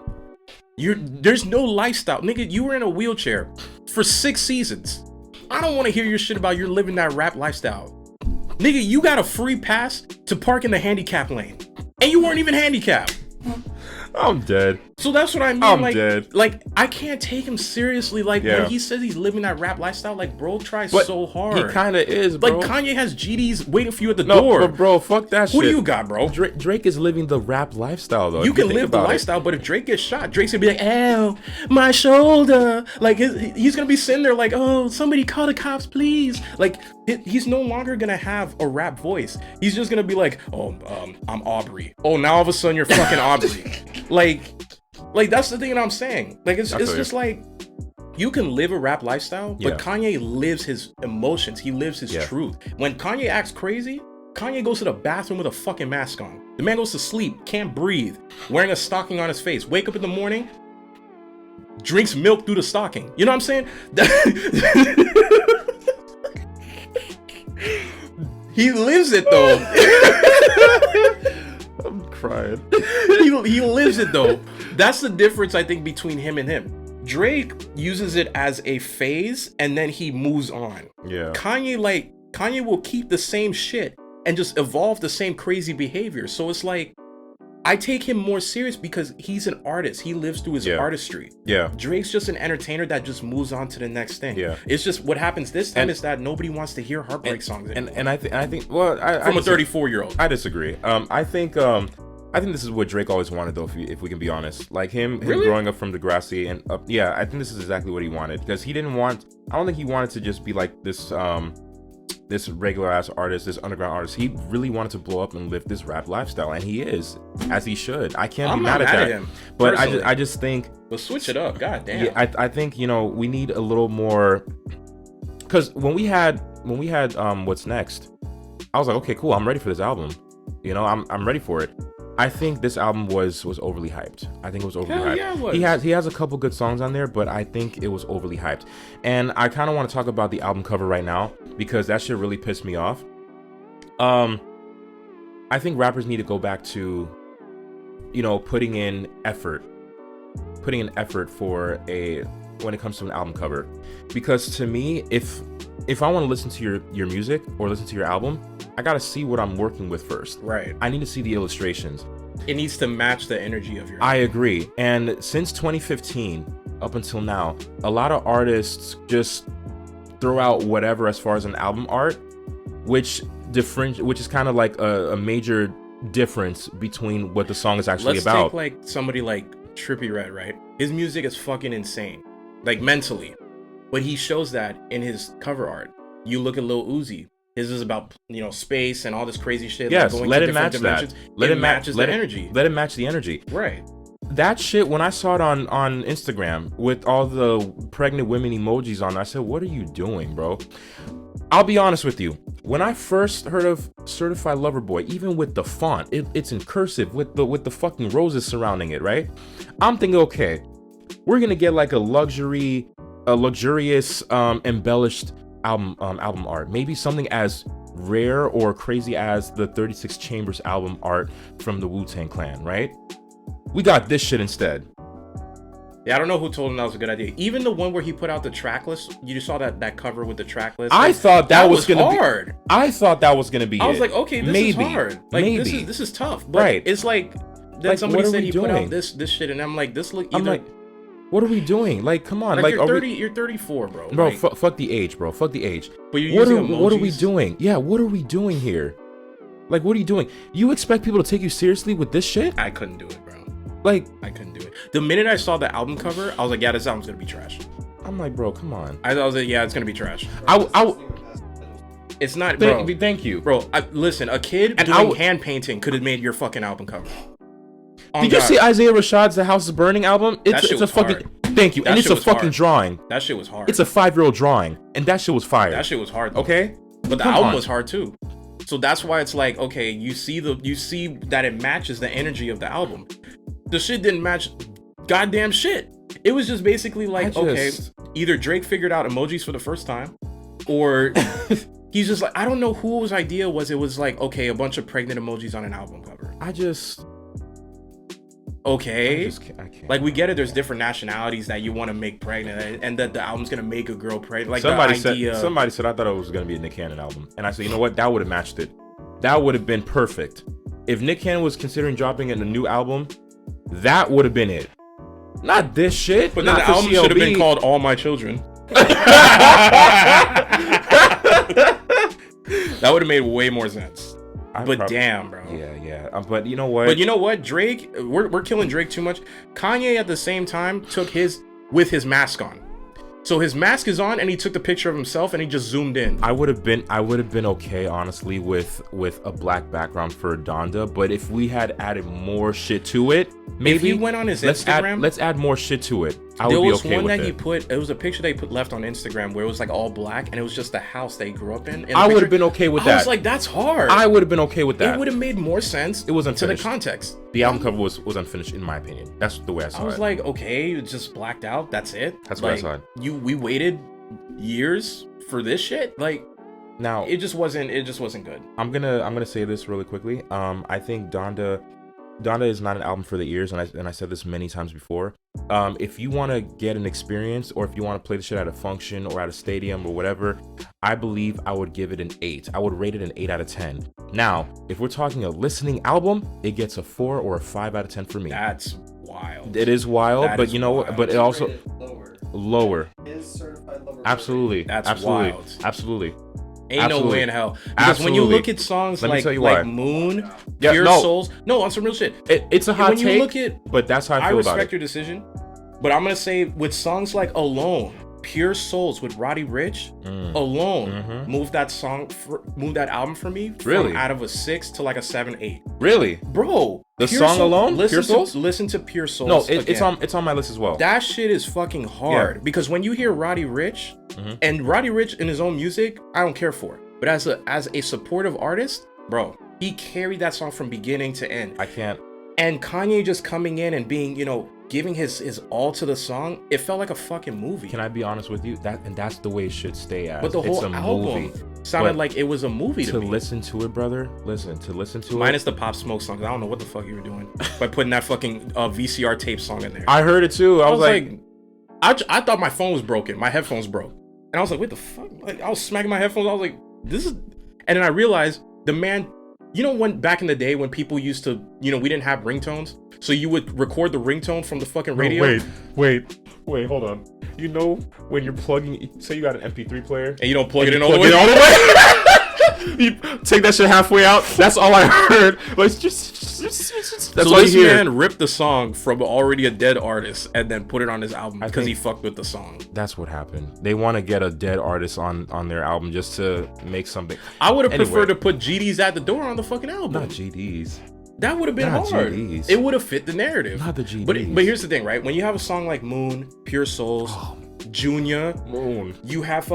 There's no lifestyle, nigga. You were in a wheelchair for 6 seasons. I don't want to hear your shit about you're living that rap lifestyle. Nigga, you got a free pass to park in the handicap lane. And you weren't even handicapped. I'm dead. So that's what I mean. I'm dead. Like, I can't take him seriously. Like, when he says he's living that rap lifestyle, like, bro tries so hard. He kind of is, bro. Like, Kanye has GDs waiting for you at the door. But bro, fuck that shit. Who do you got, bro? Drake is living the rap lifestyle, though. You can live the lifestyle, but if Drake gets shot, Drake's gonna be like, ow, my shoulder. Like, he's gonna be sitting there like, oh, somebody call the cops, please. Like, he's no longer gonna have a rap voice. He's just gonna be like, oh, I'm Aubrey. Oh, now all of a sudden you're fucking Aubrey. Like that's the thing that I'm saying. Like it's just like you can live a rap lifestyle, but Kanye lives his emotions. He lives his truth. When Kanye acts crazy, Kanye goes to the bathroom with a fucking mask on. The man goes to sleep, can't breathe, wearing a stocking on his face. Wake up in the morning, drinks milk through the stocking. You know what I'm saying? He lives it though. I'm crying. He lives it though. That's the difference I think between him and him. Drake uses it as a phase and then he moves on. Yeah. Kanye will keep the same shit and just evolve the same crazy behavior. So it's like I take him more serious because he's an artist. He lives through his artistry. Yeah. Drake's just an entertainer that just moves on to the next thing. Yeah. It's just what happens this time is that nobody wants to hear heartbreak songs anymore. And I think well, from a 34-year-old. I disagree. I think this is what Drake always wanted, though, if we can be honest. Like him growing up from Degrassi and up, I think this is exactly what he wanted, because he didn't want. I don't think he wanted to just be like this regular ass artist, this underground artist. He really wanted to blow up and live this rap lifestyle, and he is, as he should. I can't be mad at that. Him, but I just think, well, switch it up. God damn. Yeah, I think we need a little more because when we had What's Next, I was like, okay, cool, I'm ready for this album. You know, I'm ready for it. I think this album was overly hyped. I think it was overly hyped. Yeah, it was. He has a couple good songs on there, but I think it was overly hyped. And I kind of want to talk about the album cover right now because that shit really pissed me off. I think rappers need to go back to, you know, putting in effort for when it comes to an album cover, because to me, if I want to listen to your music or listen to your album, I gotta see what I'm working with first. Right. I need to see the illustrations. It needs to match the energy of your I agree. And since 2015 up until now, a lot of artists just throw out whatever as far as an album art, which is kind of like a major difference between what the song is actually about. Let's take like somebody like Trippie Redd, right? His music is fucking insane, like mentally, but he shows that in his cover art. You look at Lil Uzi. His is about, you know, space and all this crazy shit. Yes, like going let to it different match dimensions. that. Let it matches the energy. Let it match the energy. Right. That shit, when I saw it on Instagram with all the pregnant women emojis on, I said, what are you doing, bro? I'll be honest with you. When I first heard of Certified Lover Boy, even with the font, it's in cursive with the fucking roses surrounding it, right? I'm thinking, okay, we're gonna get like a luxurious, embellished album art. Maybe something as rare or crazy as the 36 Chambers album art from the Wu-Tang Clan, right? We got this shit instead. Yeah, I don't know who told him that was a good idea. Even the one where he put out the track list, you saw that cover with the track list. I thought that was gonna hard. I thought that was gonna be. I was like, okay, this is hard. Like maybe this is tough. But right. It's like then like, somebody said he doing? put out this shit, and I'm like, this look. Either, I'm like, what are we doing? Like, come on, like you're 30, you're 34, bro. Bro, like, fuck the age, bro. Fuck the age. But you're using emojis? What are we doing? Yeah, what are we doing here? Like, what are you doing? You expect people to take you seriously with this shit? I couldn't do it, bro. Like, I couldn't do it. The minute I saw the album cover, I was like, yeah, this album's gonna be trash. I'm like, bro, come on. I was like, yeah, it's gonna be trash. It's not, bro. Thank you, bro. Listen, a kid doing hand painting could have made your fucking album cover. Did you see Isaiah Rashad's "The House is Burning" album? It's a fucking hard. Thank you, That and it's a fucking hard. drawing. That shit was hard. It's a 5-year-old drawing, and that shit was fire. That shit was hard, though. Okay, but the album was hard too. So that's why it's like, okay, you see that it matches the energy of the album. The shit didn't match goddamn shit. It was just basically like, okay, either Drake figured out emojis for the first time, or he's just like, I don't know whose idea was. It was like, okay, a bunch of pregnant emojis on an album cover. I can't. Like, we get it. There's different nationalities that you want to make pregnant, and that the album's gonna make a girl pregnant. Like somebody said I thought it was gonna be a Nick Cannon album, and I said, you know what? That would have matched it. That would have been perfect. If Nick Cannon was considering dropping a new album, that would have been it. Not this shit. But then the album should have been called All My Children. That would have made way more sense. Damn, bro. Yeah. But you know what? Drake, we're killing Drake too much. Kanye at the same time took his with his mask on. So his mask is on, and he took the picture of himself, and he just zoomed in. I would have been okay, honestly, with a black background for Donda. But if we had added more shit to it, maybe if he went on his Instagram, let's add more shit to it. I would be okay with it. There was one that he put. It was a picture that he put left on Instagram where it was like all black, and it was just the house that he grew up in. I would have been okay with that. I was like, that's hard. I would have been okay with that. It would have made more sense. It was unfinished. To the context. The album cover was unfinished, in my opinion. That's the way I saw it. I was like, okay, it's just blacked out. That's it. That's what I saw it. We waited years for this shit. Like, now it just wasn't good. I'm gonna say this really quickly. I think Donda is not an album for the ears, and I said this many times before. If you want to get an experience, or if you want to play the shit at a function or at a stadium or whatever, I believe I would give it an 8. I would rate it an 8 out of 10. Now, if we're talking a listening album, it gets a 4 or a 5 out of 10 for me. That's wild. It is wild, but you know what? But it also lower. Is Certified Lover Boy. Absolutely. That's absolutely. wild. Absolutely. Ain't no way in hell. Because when you look at songs like Moon, Pure Souls, no, on some real shit. It's a hot take, you look at, but that's how I feel about it. I respect your decision, but I'm gonna say with songs like Alone, Pure Souls with Roddy Ricch alone moved that album for me Really? from out of a 6 to like a 7-8. Really? Bro, The song alone? Listen Pure Souls? Listen to Pure Souls. No, again. it's on my list as well. That shit is fucking hard because when you hear Roddy Ricch, and Roddy Ricch in his own music, I don't care for. But as a supportive artist, bro, he carried that song from beginning to end. I can't. And Kanye just coming in and being, giving his all to the song, it felt like a fucking movie. Can I be honest with you? That's the way it should stay as. But the whole it's a album movie. sounded But like it was a movie to me. listen to it, brother. To listen to Minus the Pop Smoke song. I don't know what the fuck you were doing by putting that fucking VCR tape song in there. I heard it too. I was like, I thought my phone was broken. My headphones broke. And I was like, what the fuck? Like, I was smacking my headphones. I was like, this is... And then I realized the man... when back in the day when people used to... we didn't have ringtones? So you would record the ringtone from the fucking radio? Wait, hold on. When you're plugging... Say you got an MP3 player... And you don't plug it in all the way? You take that shit halfway out. That's all I heard. Like, that's all this you hear. man ripped the song from already a dead artist and then put it on his album because he fucked with the song. That's what happened. They want to get a dead artist on their album just to make something. I would have preferred to put GD's At the Door on the fucking album. Not GD's. That would have been Not hard. GDs. It would have fit the narrative. Not the GDs. But here's the thing, right? When you have a song like Moon, Pure Souls, Junior, Moon. you have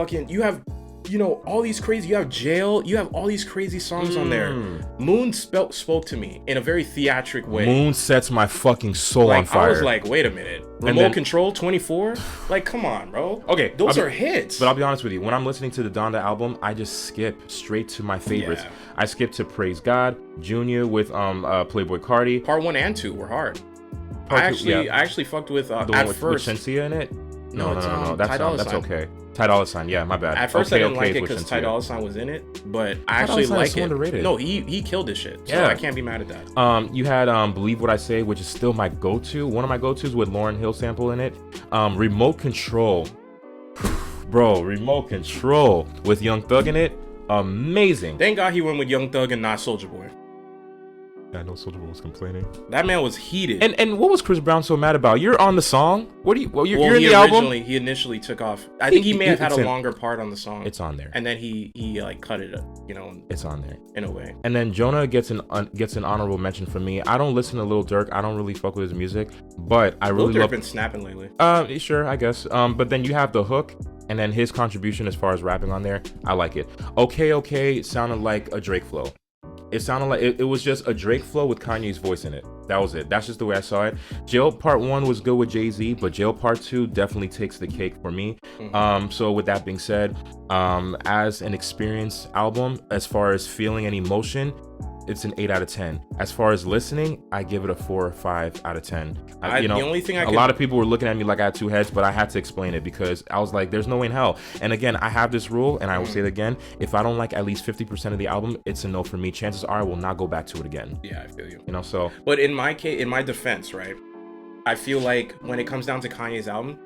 all these crazy, you have Jail, you have all these crazy songs on there. Moon spoke to me in a very theatric way. Moon sets my fucking soul on fire. I was like, wait a minute. Remote Control 24? Like, come on, bro. Okay, those are hits. But I'll be honest with you. When I'm listening to the Donda album, I just skip straight to my favorites. Yeah. I skip to Praise God, Junior with Playboy Cardi. Part 1 and 2 were hard. I actually fucked with the one at with first. Shenseea in it? No. Ty Dolla That's Sign. okay. Ty Dolla Sign, yeah, my bad. At first I didn't like it with because Ty Shenseea. Dolla Sign was in it, but I Ty Dolla actually Sign is like so it. underrated. No, he killed this shit. So Yeah. I can't be mad at that. You had Believe What I Say, which is still my go-to. One of my go-tos with Lauryn Hill sample in it. Remote Control. Bro, Remote Control with Young Thug in it. Amazing. Thank God he went with Young Thug and not Soulja Boy. I know Soulja Boy was complaining. That man was heated. And what was Chris Brown so mad about? You're on the song. What do you? Well, you're in the album. He initially took off. I think he may have had a longer part on the song. It's on there. And then he like cut it, It's on there in a way. And then Jonah gets an honorable mention from me. I don't listen to Lil Durk. I don't really fuck with his music, but I really Lil Durk love. Been snapping lately. Sure, I guess. But then you have the hook, and then his contribution as far as rapping on there. I like it. Okay, sounded like a Drake flow. It sounded like it was just a Drake flow with Kanye's voice in it. That was it. That's just the way I saw it. Jail Part 1 was good with Jay-Z, but Jail Part 2 definitely takes the cake for me. So with that being said, as an experience album, as far as feeling and emotion, it's an 8 out of 10. As far as listening, I give it a 4 or 5 out of 10. The only thing a lot of people were looking at me like I had two heads, but I had to explain it because I was like, there's no way in hell. And again, I have this rule, and I will say it again. If I don't like at least 50% of the album, it's a no for me. Chances are I will not go back to it again. Yeah, I feel you. So. But in my case, in my defense, right, I feel like when it comes down to Kanye's album,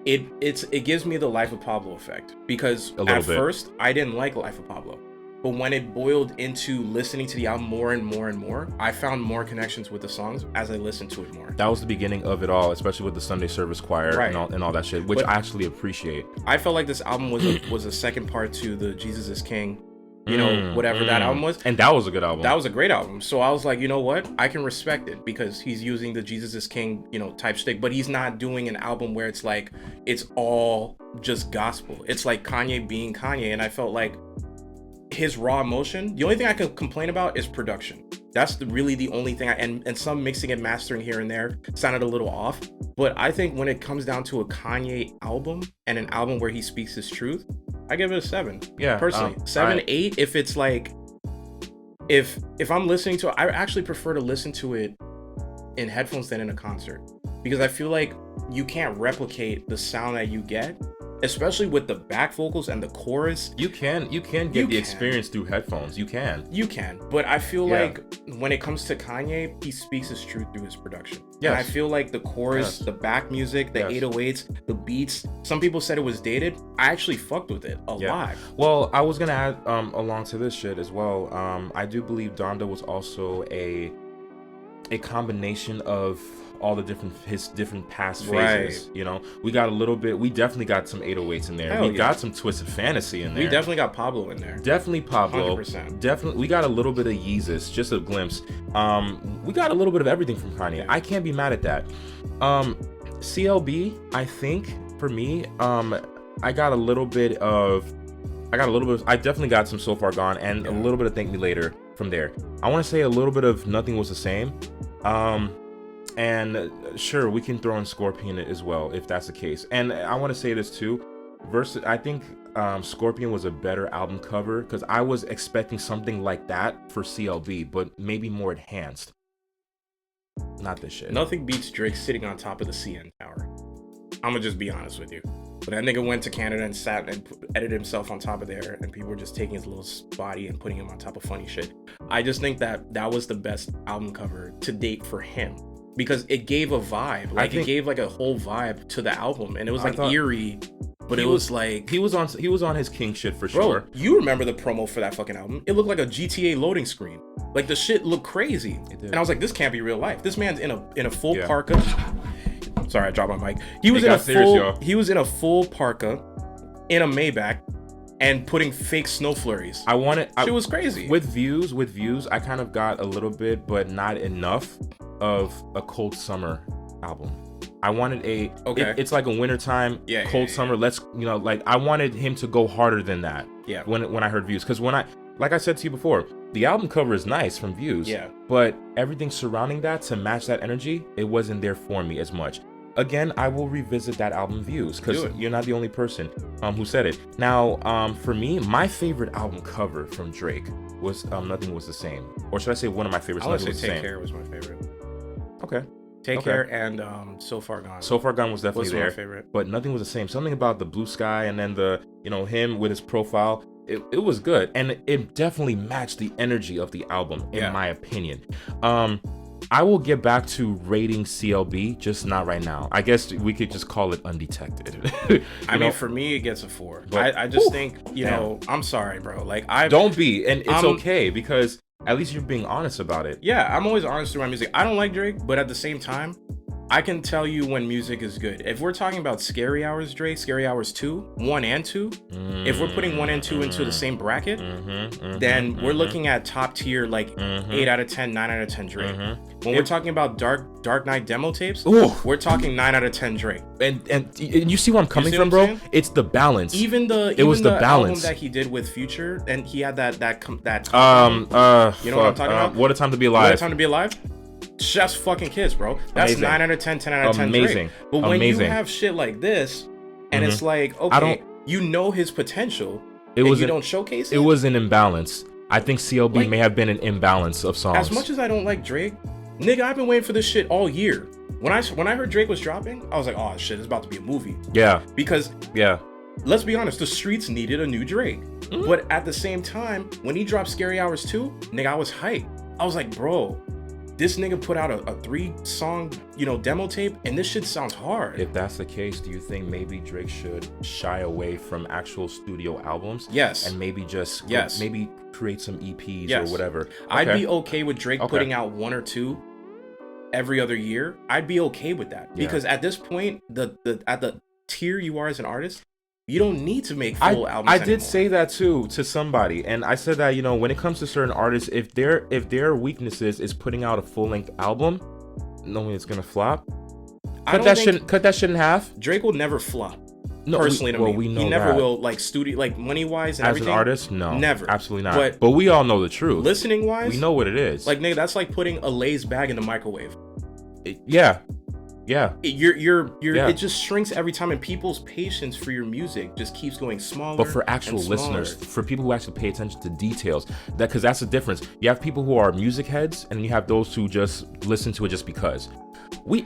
it gives me the Life of Pablo effect because at first I didn't like Life of Pablo. But when it boiled into listening to the album more and more and more, I found more connections with the songs as I listened to it more. That was the beginning of it all, especially with the Sunday service choir right. and all that shit, which I actually appreciate. I felt like this album was a second part to the Jesus is King, whatever that album was. And that was a good album. That was a great album. So I was like, you know what? I can respect it because he's using the Jesus is King, type stick, but he's not doing an album where it's like, it's all just gospel. It's like Kanye being Kanye. And I felt like his raw emotion, the only thing I could complain about is production. That's really the only thing and some mixing and mastering here and there sounded a little off. But I think when it comes down to a Kanye album and an album where he speaks his truth, I give it a 7. Yeah. Personally. 7, 8, if it's like, if I'm listening to it, I actually prefer to listen to it in headphones than in a concert. Because I feel like you can't replicate the sound that you get, especially with the back vocals and the chorus. You can get the experience through headphones. You can. But I feel like when it comes to Kanye, he speaks his truth through his production. Yes. And I feel like the chorus, the back music, the 808s, the beats, some people said it was dated. I actually fucked with it a lot. Well, I was gonna add along to this shit as well. I do believe Donda was also a combination of all the his different past phases. Right. You know, we definitely got some 808s in there. Hell we got some Twisted Fantasy in there. We definitely got Pablo in there. Definitely Pablo. 100%. Definitely, we got a little bit of Yeezus, just a glimpse. We got a little bit of everything from Kanye. I can't be mad at that. CLB, I think for me, I definitely got some So Far Gone and a little bit of Thank Me Later from there. I want to say a little bit of Nothing Was the Same. And sure, we can throw in Scorpion as well if that's the case. And I want to say this too. I think Scorpion was a better album cover because I was expecting something like that for CLB, but maybe more enhanced. Not this shit. Nothing beats Drake sitting on top of the CN Tower. I'm gonna just be honest with you. But that nigga went to Canada and sat and edited himself on top of there, and people were just taking his little body and putting him on top of funny shit. I just think that was the best album cover to date for him. Because it gave a vibe, it gave like a whole vibe to the album, and it was like eerie, but it was like he was on his king shit for bro, sure. You remember the promo for that fucking album? It looked like a GTA loading screen. Like the shit looked crazy, and I was like, this can't be real life. This man's in a full parka. Sorry, I dropped my mic. He was in a full parka, in a Maybach, and putting fake snow flurries. It was crazy. With views, I kind of got a little bit, but not enough of a Cold Summer album. I wanted it's like a wintertime cold summer. Let's I wanted him to go harder than that. Yeah. When I heard Views, because like I said to you before, the album cover is nice from Views. Yeah. But everything surrounding that to match that energy, it wasn't there for me as much. Again, I will revisit that album Views because you're not the only person who said it. Now, for me, my favorite album cover from Drake was Nothing Was the Same, or should I say one of my favorites? I would say Take Care was my favorite. Okay. Take Care and So Far Gone. So Far Gone was definitely there. My favorite. But Nothing Was the Same. Something about the blue sky and then the him with his profile. It was good, and it definitely matched the energy of the album in my opinion. I will get back to rating CLB, just not right now. I guess we could just call it undetected. I mean, for me, it gets a 4. But I just think, I'm sorry, bro. Don't be, and it's okay because at least you're being honest about it. Yeah, I'm always honest through my music. I don't like Drake, but at the same time, I can tell you when music is good. If we're talking about Scary Hours, Drake, Scary Hours 2, 1 and 2, if we're putting 1 and 2 into the same bracket, then we're looking at top tier, 8 out of 10, 9 out of 10 Drake. When we're talking about Dark Knight demo tapes, we're talking 9 out of 10 Drake. And you see where I'm coming from, bro? It's the balance. Even the balance album that he did with Future, and he had that you know what I'm talking about? What a Time to Be Alive. What a Time to Be Alive? Chef's fucking kiss, bro. That's Amazing. 9 out of 10, 10 out of 10 Amazing. Drake. But when you have shit like this, and it's like, okay, his potential, you don't showcase it? It was an imbalance. I think CLB may have been an imbalance of songs. As much as I don't like Drake, nigga, I've been waiting for this shit all year. When I heard Drake was dropping, I was like, oh shit, it's about to be a movie. Yeah. Because let's be honest, the streets needed a new Drake. But at the same time, when he dropped Scary Hours 2, nigga, I was hyped. I was like, bro, this nigga put out a 3-song, demo tape, and this shit sounds hard. If that's the case, do you think maybe Drake should shy away from actual studio albums? Yes. And maybe just maybe create some EPs or whatever. Okay. I'd be okay with Drake putting out 1 or 2 every other year. I'd be okay with that because at this point, at the tier you are as an artist, you don't need to make full albums I did say that too to somebody, and I said that when it comes to certain artists, if their weaknesses is putting out a full-length album, knowing it's gonna flop, cut that shit in half. Drake will never flop. No, personally, we know he never that. will, money wise and as everything. An artist, no, never, absolutely not. But we all know the truth. Listening wise, we know what it is. Nigga, that's like putting a Lay's bag in the microwave. Yeah. It just shrinks every time, and people's patience for your music just keeps going smaller. But for actual listeners, for people who actually pay attention to details, because that's the difference. You have people who are music heads, and you have those who just listen to it just because.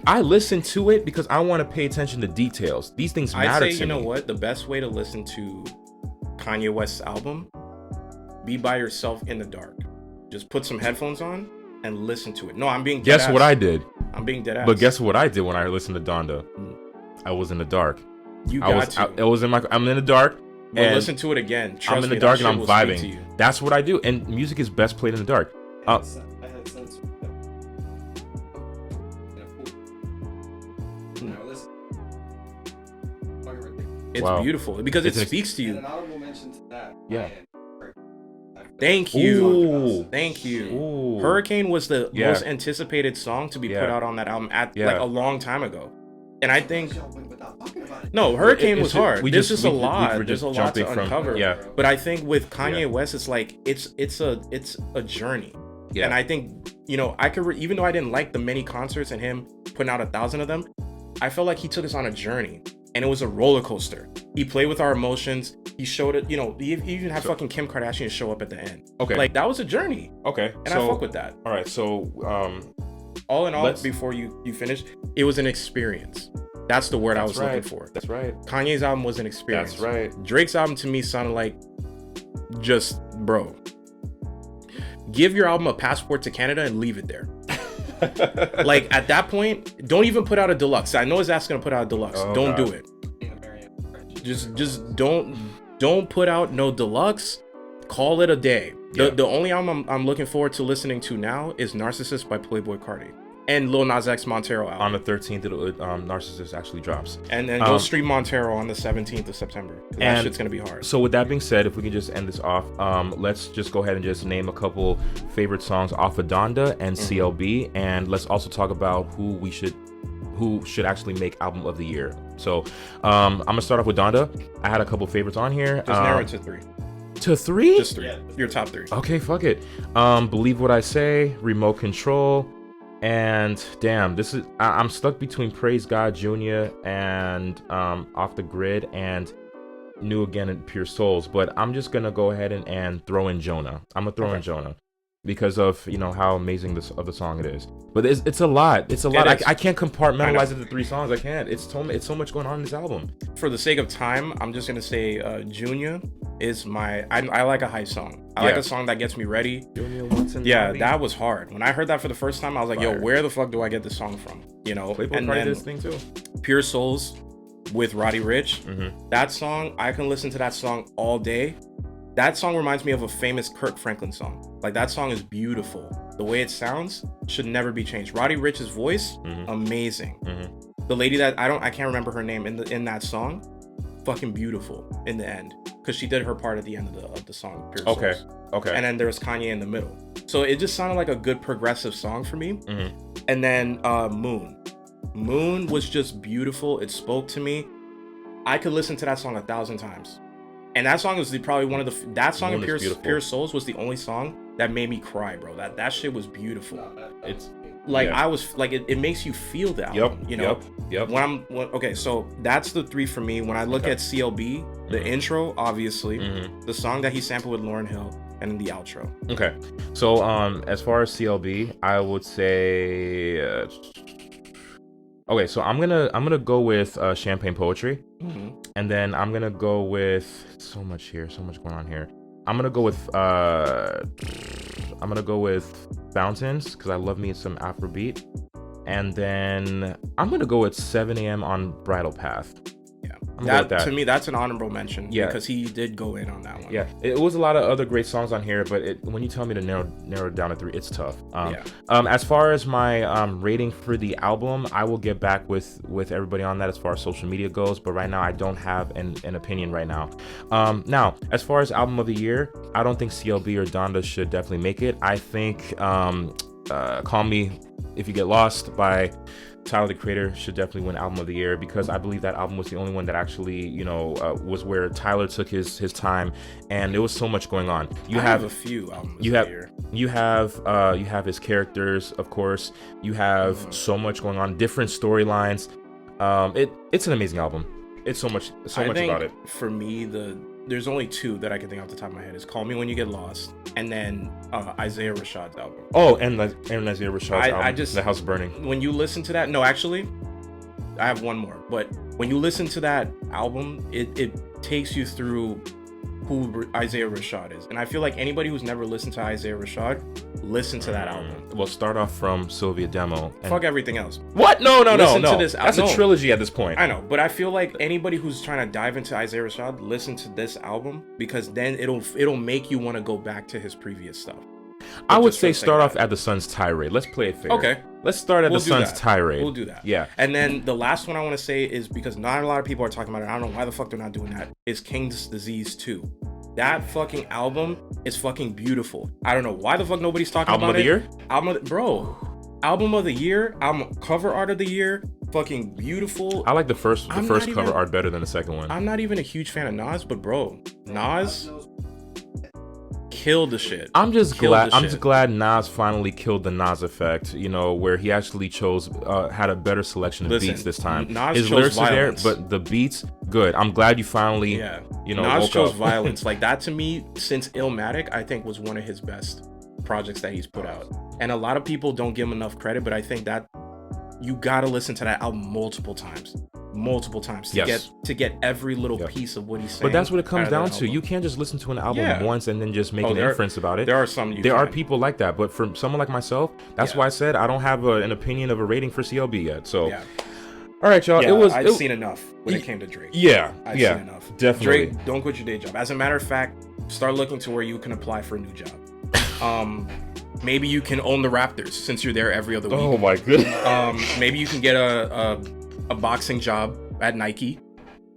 I listen to it because I want to pay attention to details. These things matter to me. I'd say, you know what? The best way to listen to Kanye West's album, be by yourself in the dark. Just put some headphones on and listen to it. No, I'm being dead Guess ass. what I did? I'm being dead ass. But guess what I did when I listened to Donda? I was in the dark. I'm in the dark. Well, listen to it again. Trust I'm in the dark and I'm vibing. That's what I do. And music is best played in the dark. Now listen. Fucking ridiculous. It's Wow. beautiful because It's it an- speaks to And you. an honorable mention to that. Yeah. Thank you. Ooh. Thank you. Ooh. Hurricane was the Yeah. most anticipated song to be put Yeah. out on that album at Yeah. like a long time ago. And I think Y'all went without talking about it. no, Hurricane It's was just- hard. we There's just- just a we- lot. we're There's just a lot to jumping from- uncover. yeah. But I think with Kanye Yeah. West, it's like it's a journey. Yeah. And I think, you know, I could even though I didn't like the many concerts and him putting out 1,000 of them, I felt like he took us on a journey, and it was a roller coaster. He played with our emotions. He showed it. You know, he even had fucking Kim Kardashian show up at the end. Okay. Like that was a journey, Okay. and I fuck with that. All right. So All in all, Let's- before you finish, it was an experience. That's the word I was looking for. That's right. Kanye's album was an experience. That's right. Drake's album to me sounded like just bro. Give your album a passport to Canada and leave it there. Like at that point, don't even put out a deluxe. I know his ass gonna put out a deluxe. Oh, Don't God. do it. Just don't put out no deluxe. Call it a day. Yeah. The only album I'm looking forward to listening to now is Narcissist by Playboi Carti and Lil Nas X Montero album. On the 13th, Narcissist actually drops. And then go stream Montero on the 17th of September. That And- shit's gonna be hard. So with that being said, if we can just end this off, let's just go ahead and just name a couple favorite songs off of Donda and CLB, and let's also talk about who should actually make album of the year. So I'm gonna start off with Donda. I had a couple favorites on here. Just narrow it to 3. To 3? Just 3. Your top 3. Okay, fuck it. Believe What I Say, Remote Control, and damn, this is I'm stuck between Praise God Jr. and Off the Grid and New Again and Pure Souls, but I'm just gonna go ahead and throw in Jonah. I'm gonna throw in Jonah because of how amazing this of the song it is. But it's a lot. It's a lot. is. I can't compartmentalize it to 3 songs. I can't. It's so much going on in this album. For the sake of time, I'm just gonna say Junior is I like a hype song. I like Yeah. a song that gets me ready. Junior Watson. Yeah, that was hard. When I heard that for the first time, I was like, Fire. yo, where the fuck do I get this song from? Playboy And Carti then did this thing too. Pure Souls with Roddy Ricch. Mm-hmm. That song, I can listen to that song all day. That song reminds me of a famous Kirk Franklin song. Like that song is beautiful. The way it sounds should never be changed. Roddy Ricch's voice, amazing. Mm-hmm. The lady that I can't remember her name in that song, fucking beautiful in the end, because she did her part at the end of the song. Pure Okay. Souls. Okay. And then there was Kanye in the middle. So it just sounded like a good progressive song for me. Mhm. And then Moon was just beautiful. It spoke to me. I could listen to that song 1,000 times. And that song was probably one of the that song Moon in is beautiful. Pure Souls was the only song that made me cry, bro. That shit was beautiful. It's Like yeah. I was like it makes you feel the album, Yep. Okay, so that's the 3 for me. When I look at CLB, the intro, obviously, the song that he sampled with Lauryn Hill, and then the outro. Okay. So as far as CLB, I would say okay, so I'm gonna go with Champagne Poetry, and then I'm gonna go with so much going on here. I'm gonna go with Fountains because I love me some Afrobeat, and then I'm gonna go with 7 a.m. on Bridal Path. Yeah, I'm gonna go with that to me, that's an honorable mention. Yeah. Because he did go in on that one. Yeah, it was a lot of other great songs on here, but when you tell me to narrow it down to 3, it's tough. As far as my rating for the album, I will get back with everybody on that as far as social media goes, but right now I don't have an opinion right now. Now, as far as album of the year, I don't think CLB or Donda should definitely make it. I think Call Me If You Get Lost by Tyler the Creator should definitely win album of the year because I believe that album was the only one that actually was where Tyler took his time and there was so much going on. I have a few albums of the year. You have his characters, of course. You have so much going on, different storylines. It's an amazing album. It's so much about it. For me, there's only 2 that I can think off the top of my head. Is Call Me When You Get Lost, and then Isaiah Rashad's album. Oh, and Isaiah Rashad's album, The House Burning. When you listen to that, no, actually, I have one more. But when you listen to that album, it takes you through who Isaiah Rashad is. And I feel like anybody who's never listened to Isaiah Rashad, listen to that album. Well, start off from Sylvia Demo. Fuck everything else. What? No. Listen to this That's no. a trilogy at this point. I know, but I feel like anybody who's trying to dive into Isaiah Rashad, listen to this album because then it'll make you want to go back to his previous stuff. I would just for say the sake start of off at the Sun's tirade. Let's play it fair. Okay. Let's start at We'll the do Sun's that. tirade. We'll do that. Yeah. And then the last one I want to say is, because not a lot of people are talking about it, I don't know why the fuck they're not doing that, is King's Disease 2. That fucking album is fucking beautiful. I don't know why the fuck nobody's talking Album about of the it. year? Album of the year, album cover art of the year, fucking beautiful. I like the first I'm cover not even- art better than the second one. I'm not even a huge fan of Nas, but bro, Nas killed the shit. I'm just Killed glad. the I'm shit. just glad Nas finally killed the Nas effect. You know, where he actually had a better selection of Listen, beats this time. Nas His chose lyrics are there, violence. but the beats good. I'm glad you finally, Yeah, you know, Nas woke chose up. violence. Like that to me, since Illmatic, I think was one of his best projects that he's put out. And a lot of people don't give him enough credit, but I think that you gotta listen to that album multiple times to Yes. get every little Yep. piece of what he's saying. But that's what it comes out of that down to. album. You can't just listen to an album Yeah. once and then just make Oh, an there- inference about it. There are some. There are people like that, but for someone like myself, that's Yeah. why I said I don't have an opinion of a rating for CLB yet. So, Yeah, all right, y'all. yeah, it I'd was seen enough when it came to Drake. yeah, I've yeah, seen enough. definitely. Drake, don't quit your day job. As a matter of fact, start looking to where you can apply for a new job. Maybe you can own the Raptors since you're there every other week. Oh my goodness. Maybe you can get a boxing job at Nike.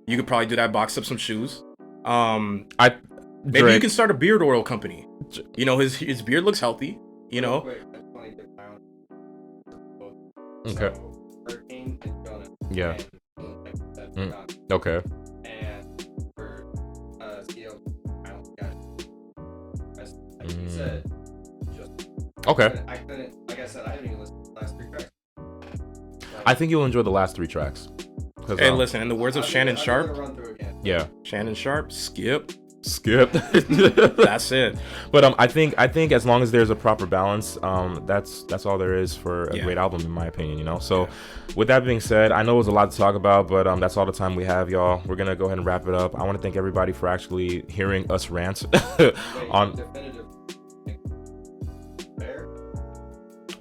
You could probably do that, box up some shoes. Maybe you Drake, can start a beard oil company. You know, his beard looks healthy. You know, Quick, I just want to give my own. Okay. So, Hurricane and Jonah. Yeah. And, like I said, Mm. done. Okay. And for CL, I don't think like Mm. you said, just Okay. I couldn't, like I said, I didn't even listen to the last 3 tracks. I think you'll enjoy the last 3 tracks. 'Cause, hey, listen. In the words of Shannon I'm Sharp, gonna run through again. Yeah. Shannon Sharp, skip. Skip. That's it. But I think as long as there's a proper balance, that's all there is for a Yeah. great album in my opinion, you know. So with that being said, I know it was a lot to talk about, but that's all the time we have, y'all. We're gonna go ahead and wrap it up. I want to thank everybody for actually hearing us rant Wait, on. definitive. Bear.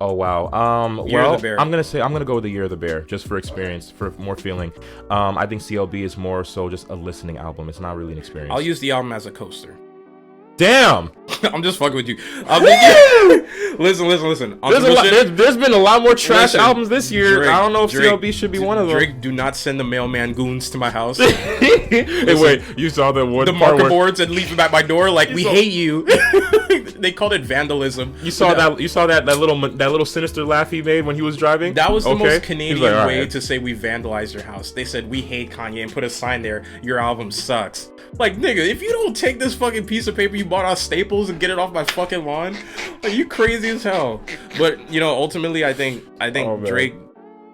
Oh wow. Year of Well, the Bear. I'm gonna go with the Year of the Bear just for experience, for more feeling. I think CLB is more so just a listening album. It's not really an experience. I'll use the album as a coaster. Damn. I'm just fucking with you. Listen. There's been a lot more trash Listen, albums this year. Drake- I don't know if Drake- CLB should be one of them. Drake, do not send the mailman goons to my house. Hey, wait, you saw the one The part marker where boards and leave them at my door like we saw- hate you. They called it vandalism. you saw that little sinister laugh he made when he was driving. That was the Okay. most He's Canadian like, all way right. to say we vandalized your house. They said we hate Kanye and put a sign there. Your album sucks. Like, nigga, if you don't take this fucking piece of paper you bought off Staples and get it off my fucking lawn, like, you crazy as hell. But you know, ultimately, I think Oh, man.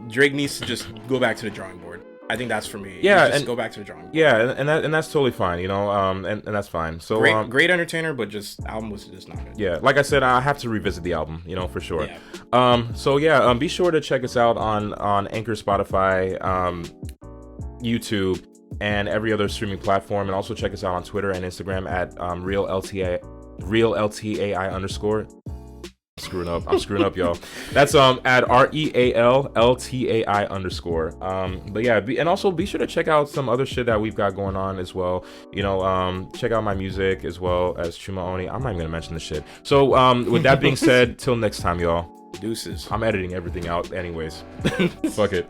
Drake needs to just go back to the drawing board. I think that's for me. Yeah, just and- go back to the drawing board. Yeah, and that's totally fine, you know. And that's fine. So Great entertainer, but just album was just not good. yeah, like I said, I have to revisit the album, you know, for sure. Yeah. So yeah, be sure to check us out on Anchor, Spotify, YouTube, and every other streaming platform, and also check us out on Twitter and Instagram at realltai underscore. I'm screwing up, y'all. That's at REALLTAI underscore. But yeah, and also be sure to check out some other shit that we've got going on as well. You know, check out my music as well as Chuma Oni. I'm not even gonna mention the shit. So with that being said, till next time, y'all. Deuces. I'm editing everything out anyways. Fuck it.